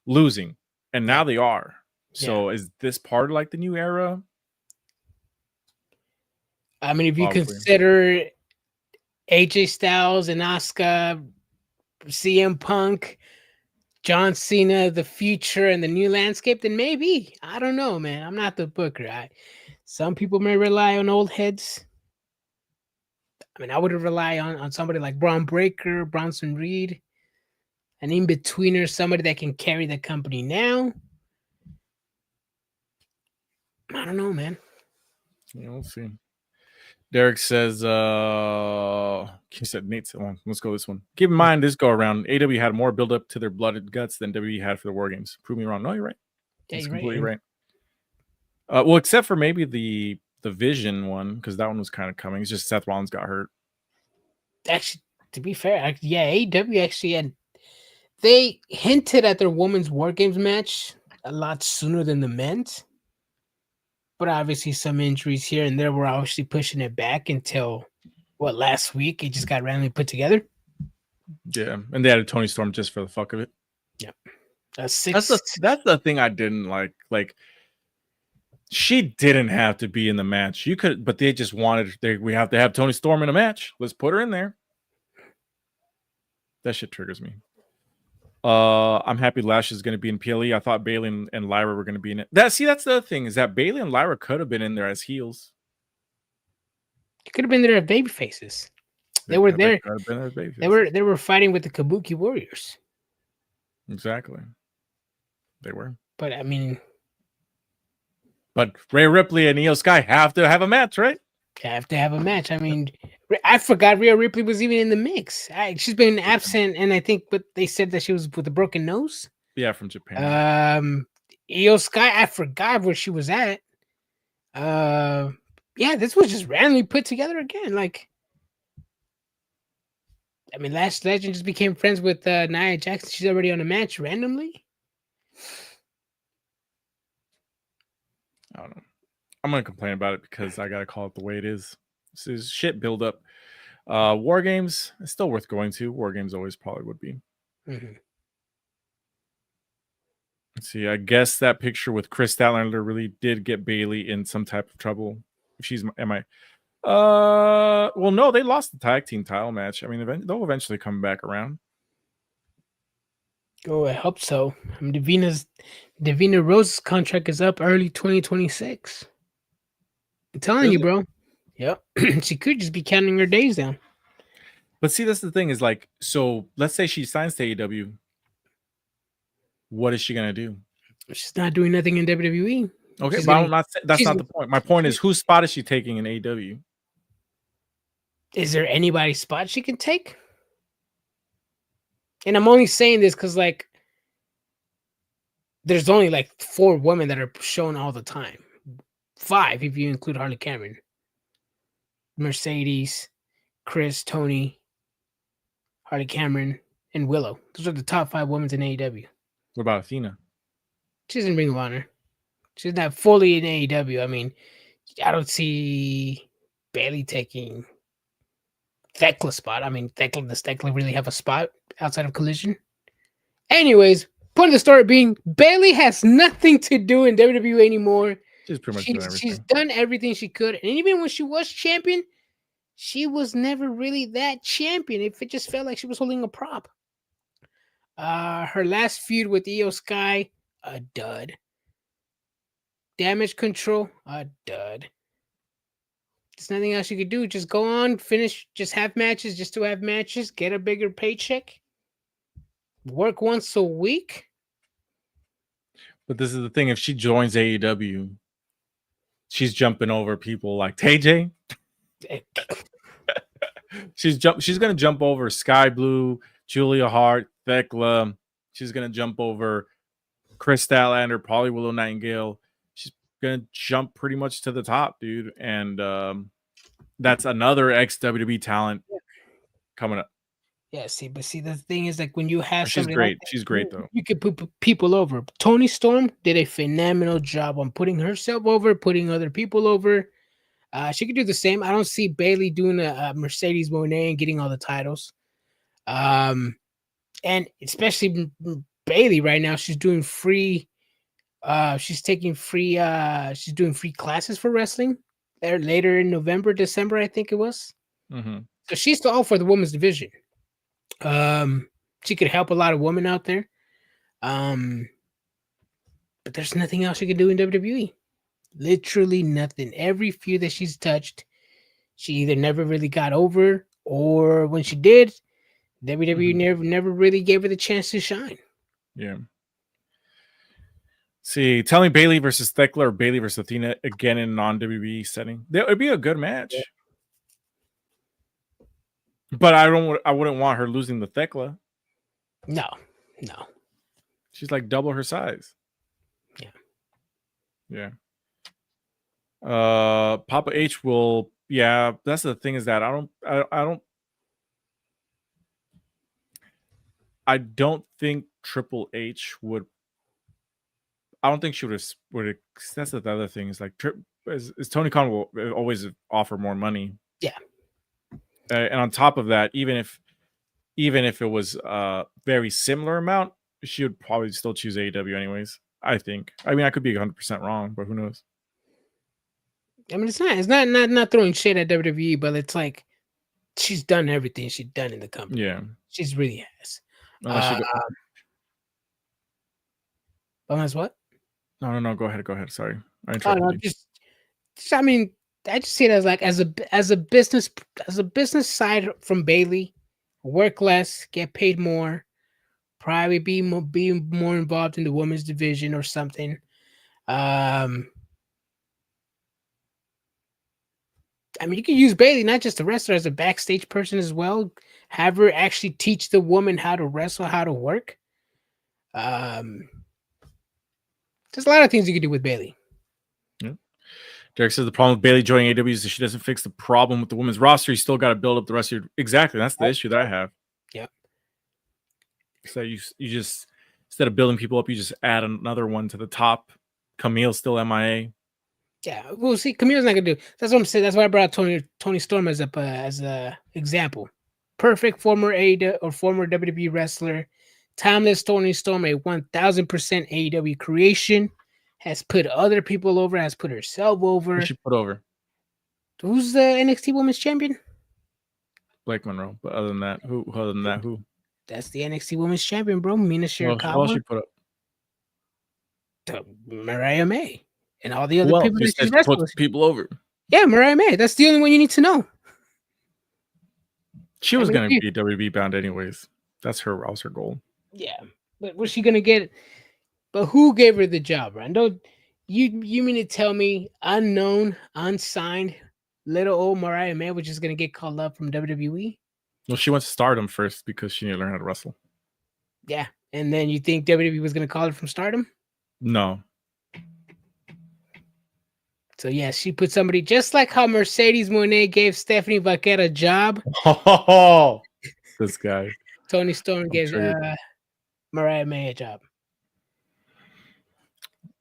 losing, and now they are. So is this part of like the new era? I mean, if you consider AJ Styles and Asuka, CM Punk, John Cena, the future, and the new landscape, then maybe. I don't know, man. I'm not the booker. Some people may rely on old heads. I mean, I would rely on somebody like Braun Breaker, Bronson Reed, an in-betweener, somebody that can carry the company now. I don't know, man. Yeah, we'll see. Derek says, he said, Nate said, well, let's go this one. Keep in mind, this go around, AW had more build up to their blooded guts than WWE had for the War Games. Prove me wrong. No, you're right. Yeah, That's you're completely right. Well, except for maybe the Vision one, because that one was kind of coming. It's just Seth Rollins got hurt. Actually, to be fair, AEW actually they hinted at their women's War Games match a lot sooner than the men's. But obviously some injuries here and there were obviously pushing it back until, last week? It just got randomly put together. Yeah, and they added Toni Storm just for the fuck of it. Yeah. That's the thing I didn't like. Like, she didn't have to be in the match. You could, but they just wanted, we have to have Toni Storm in a match. Let's put her in there. That shit triggers me. I'm happy Lash is going to be in PLE. I thought Bayley and Lyra were going to be in it. That's the other thing, is that Bayley and Lyra could have been in there as heels. It could have been there as baby faces. They were there. They were fighting with the Kabuki Warriors. Exactly. They were. But I mean, Rhea Ripley and Io Sky have to have a match, right? Have to have a match. I mean, I forgot Rhea Ripley was even in the mix. She's been absent, and I think, but they said that she was with a broken nose. Yeah, from Japan. Io Sky, I forgot where she was at. Yeah, this was just randomly put together again. Like, I mean, Lash Legend just became friends with Nia Jackson. She's already on a match randomly. I don't know. I'm going to complain about it because I got to call it the way it is. This is shit build up. War Games, it's still worth going to. War Games always probably would be. Mm-hmm. Let's see. I guess that picture with Chris Statlander really did get Bayley in some type of trouble. If she's, well, no, they lost the tag team title match. I mean, they'll eventually come back around. Oh, I hope so. I mean, Davina Rose's contract is up early 2026. I'm telling you, bro. Yep. She could just be counting her days down. But see, that's the thing is like, so let's say she signs to AEW. What is she going to do? She's not doing nothing in WWE. Okay, but that's not the point. My point is, whose spot is she taking in AEW? Is there anybody's spot she can take? And I'm only saying this because, like, there's only like 4 women that are shown all the time. 5 if you include Harley Cameron. Mercedes, Chris, Tony, Harley Cameron, and Willow. Those are the top 5 women in AEW. What about Athena? She's in Ring of Honor. She's not fully in AEW. I mean, I don't see Bayley taking Thecla's spot. I mean, does Thecla really have a spot outside of Collision? Anyways, point of the story being, Bayley has nothing to do in WWE anymore. She's pretty much done everything. She's done everything she could. And even when she was champion, she was never really that champion. It just felt like she was holding a prop. Her last feud with Io Sky, a dud. Damage Control, a dud. There's nothing else you could do. Just go on, finish, just have matches, just to have matches, get a bigger paycheck, work once a week. But this is the thing: if she joins AEW, she's jumping over people like TJ. She's gonna jump over Sky Blue, Julia Hart, Thekla. She's gonna jump over Chris Statlander, probably Willow Nightingale. She's gonna jump pretty much to the top, dude. And that's another ex-WWE talent coming up. Yeah, see, the thing is, like, when you have She's somebody great. like that, She's great though. You could put people over. Toni Storm did a phenomenal job on putting herself over, putting other people over. She could do the same. I don't see Bayley doing a Mercedes Moné and getting all the titles. And especially Bayley right now, she's doing free. She's taking free. She's doing free classes for wrestling. Later in November, December, I think it was. Mm-hmm. So she's all for the women's division. She could help a lot of women out there. But there's nothing else she can do in WWE. Literally nothing. Every feud that she's touched, she either never really got over, or when she did, WWE never really gave her the chance to shine. Yeah. See, tell me Bayley versus Thekla or Bayley versus Athena again in a non-WWE setting. That would be a good match. Yeah. But I wouldn't want her losing the Thekla. No. She's like double her size. Yeah. Papa H will. Yeah, that's the thing, is that I don't think Triple H would. I don't think she would. That's the other thing. Is like is Tony Khan will always offer more money. Yeah. And on top of that, even if it was a very similar amount, she would probably still choose AEW anyways. I think. I mean, I could be 100% wrong, but who knows? I mean, it's not throwing shade at WWE, but it's like she's done everything she's done in the company. Yeah, she's really has. Unless what? No. Go ahead. Sorry, I interrupted you. I mean, I just see it as like as a business side from Bayley, work less, get paid more, probably be more involved in the women's division or something. I mean, you can use Bayley not just a wrestler, as a backstage person as well. Have her actually teach the woman how to wrestle, how to work. There's a lot of things you can do with Bayley. Yeah. Derek says the problem with Bayley joining AEW is that she doesn't fix the problem with the women's roster. You still got to build up the rest of your. Exactly, that's the issue that I have. Yeah. So you just, instead of building people up, you just add another one to the top. Camille's still MIA. Yeah, well, see, Camille's not gonna do. That's what I'm saying. That's why I brought Toni Storm as a example. Perfect former AEW or former WWE wrestler. Timeless Toni Storm, a 1000% AEW creation, has put other people over, has put herself over. Who she put over? Who's the NXT Women's Champion? Blake Monroe. But other than that, who? That's the NXT Women's Champion, bro. Mina Shirakawa. Who else she put up? Mariah May. And all the other people that she's put people over. Yeah, Mariah May. That's the only one you need to know. She was going to be WWE bound anyways. That was her goal. Yeah, but was she going to get? But who gave her the job, Rando? You mean to tell me unknown, unsigned, little old Mariah May was just going to get called up from WWE? Well, she went to Stardom first because she needed to learn how to wrestle. Yeah, and then you think WWE was going to call her from Stardom? No. So, yeah, she put somebody just like how Mercedes Moné gave Stephanie Vacquer a job. Oh, this guy. Toni Storm gave Mariah May a job.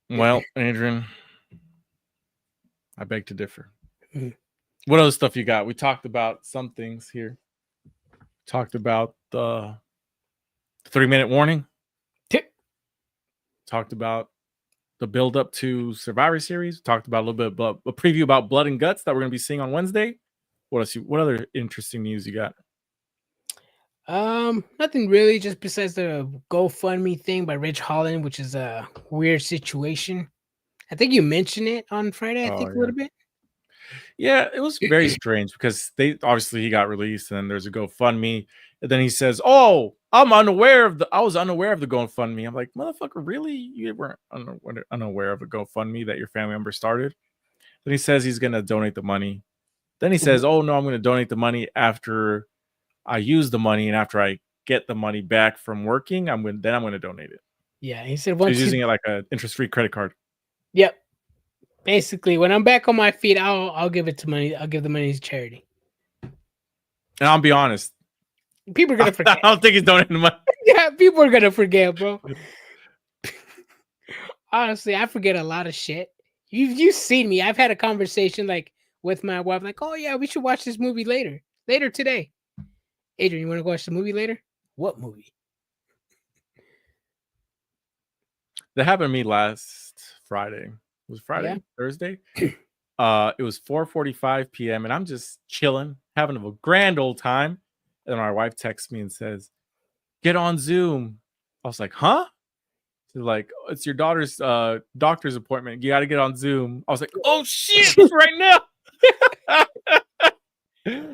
Well, Adrian, I beg to differ. Mm-hmm. What other stuff you got? We talked about some things here. Talked about the 3-minute warning. Talked about the build up to Survivor Series. Talked about a little bit about a preview about Blood and Guts that we're going to be seeing on Wednesday. What other interesting news you got? Nothing really, just besides the GoFundMe thing by Rich Holland, which is a weird situation. I think you mentioned it on Friday, a little bit. Yeah, it was very strange because he got released, and then there's a GoFundMe, and then he says, "Oh, I was unaware of the GoFundMe." I'm like, "Motherfucker, really? You weren't unaware of a GoFundMe that your family member started?" Then he says he's gonna donate the money. Then he says, "Oh no, I'm gonna donate the money after I use the money, and after I get the money back from working, I'm gonna donate it." Yeah, he said He's using it like an interest-free credit card. Yep. Basically, when I'm back on my feet, I'll give it to money. I'll give the money to charity. And I'll be honest, people are gonna forget. I don't think he's donating the money. Yeah, people are gonna forget, bro. Honestly, I forget a lot of shit. You've seen me. I've had a conversation like with my wife, like, "Oh yeah, we should watch this movie later today." Adrian, you want to go watch the movie later? What movie? That happened to me last Friday. It was Friday, Yeah. Thursday. It was 4:45 p.m. and I'm just chilling, having a grand old time. And my wife texts me and says, "Get on Zoom." I was like, "Huh?" She's like, "It's your daughter's doctor's appointment. You got to get on Zoom." I was like, "Oh shit, it's right now."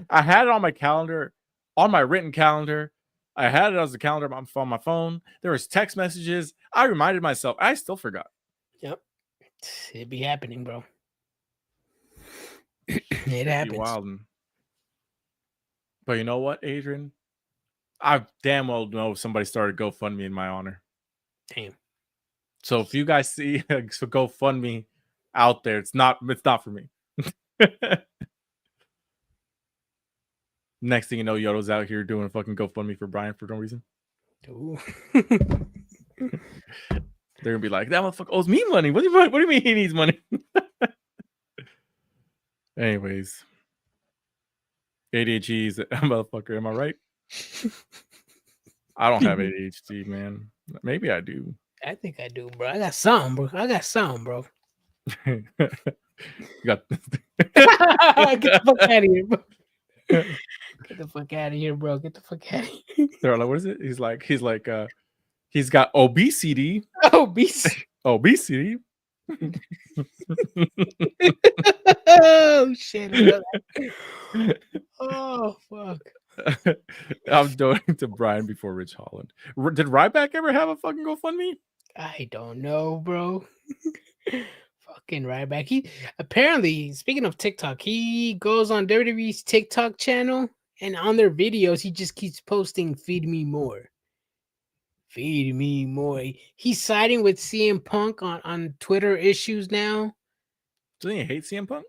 I had it on my calendar, on my written calendar. I had it as a calendar on my phone. There was text messages. I reminded myself. I still forgot. Yep. It be happening, bro. It happens. Wild. But you know what, Adrian? I damn well know somebody started GoFundMe in my honor. Damn. So if you guys see a GoFundMe out there, it's not for me. Next thing you know, Yodo's out here doing a fucking GoFundMe for Brian for no reason. They're gonna be like, "That motherfucker owes me money. What do you mean he needs money?" Anyways, ADHD is a motherfucker. Am I right? I don't have ADHD, man. Maybe I do. I think I do, bro. I got some, bro. You got Get the fuck out of here, bro. Get the fuck out of here, bro. Get the fuck out of here. They're like, what is it? He's like, he's got obesity. Obesity. Obesity. Oh shit. Oh fuck. I'm donating to Brian before Rich Holland. Did Ryback ever have a fucking GoFundMe? I don't know, bro. Fucking Ryback. He apparently, speaking of TikTok, he goes on WWE's TikTok channel, and on their videos, he just keeps posting "Feed me more, feed me more." He's siding with CM Punk on Twitter issues now. Doesn't he hate CM Punk?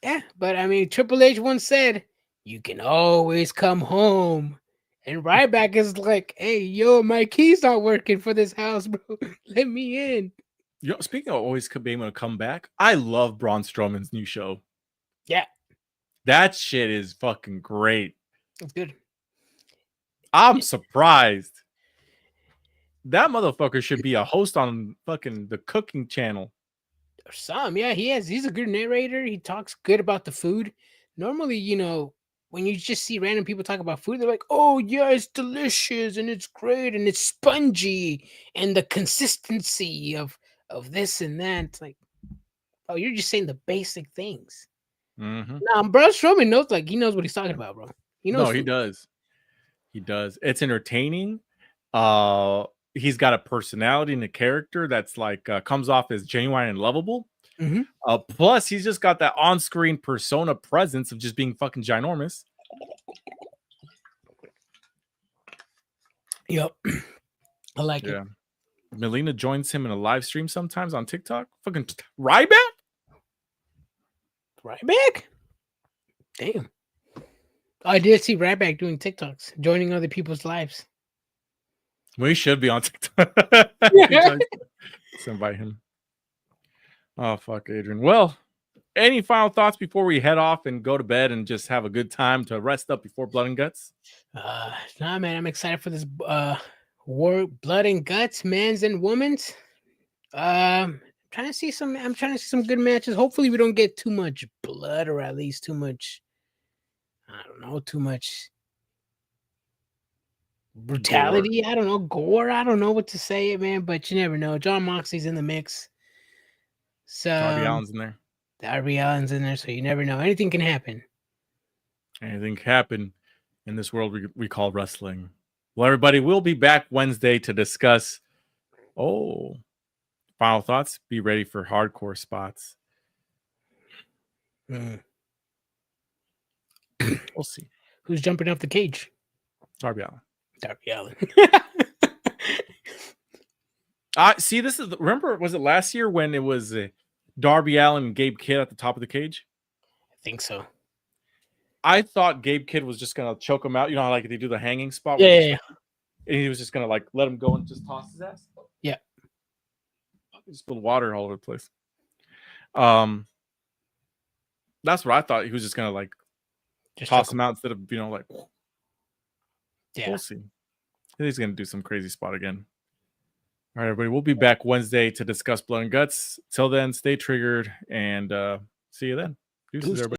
Yeah, but I mean, Triple H once said, "You can always come home." And Ryback is like, "Hey, yo, my key's not working for this house, bro. Let me in." You know, speaking of always being able to come back, I love Braun Strowman's new show. Yeah. That shit is fucking great. It's good. I'm surprised. That motherfucker should be a host on fucking the cooking channel. Yeah, he's a good narrator. He talks good about the food. Normally, you know, when you just see random people talk about food, they're like, "Oh yeah, it's delicious and it's great and it's spongy and the consistency of this and that." It's like, oh, you're just saying the basic things. Mm-hmm. Nah, bro, Strowman knows, like, he knows what he's talking about, bro. He knows. No, he does. He does. It's entertaining. He's got a personality and a character that's like comes off as genuine and lovable. Mm-hmm. Plus, he's just got that on-screen persona presence of just being fucking ginormous. Yep, I like it. Melina joins him in a live stream sometimes on TikTok. Fucking Ryback? Damn. I did see Ryback doing TikToks, joining other people's lives. We should be on TikTok. Let's invite him. Oh, fuck, Adrian. Well, any final thoughts before we head off and go to bed and just have a good time to rest up before Blood and Guts? Nah, man, I'm excited for this war, Blood and Guts, men's and women's. I'm trying to see some good matches. Hopefully we don't get too much blood, or at least too much, I don't know, too much brutality. Gore. I don't know, gore. I don't know what to say, man, but you never know. John Moxley's in the mix. So Darby Allin's in there. Darby Allin's in there, so you never know. Anything can happen. Anything can happen in this world we call wrestling. Well, everybody, we'll be back Wednesday to discuss. Final thoughts. Be ready for hardcore spots. Mm. We'll see. Who's jumping off the cage? Darby Allin. Darby Allin. See, this is remember, was it last year when it was Darby Allin and Gabe Kidd at the top of the cage? I think so. I thought Gabe Kidd was just gonna choke him out. You know how like they do the hanging spot? Yeah. And he was just gonna like let him go and just toss his ass. Yeah. Just spilled water all over the place. That's what I thought. He was just gonna like just toss him out instead of like. Yeah. We'll see. I think he's gonna do some crazy spot again. All right, everybody. We'll be back Wednesday to discuss Blood and Guts. Till then, stay triggered and see you then. Deuces, everybody.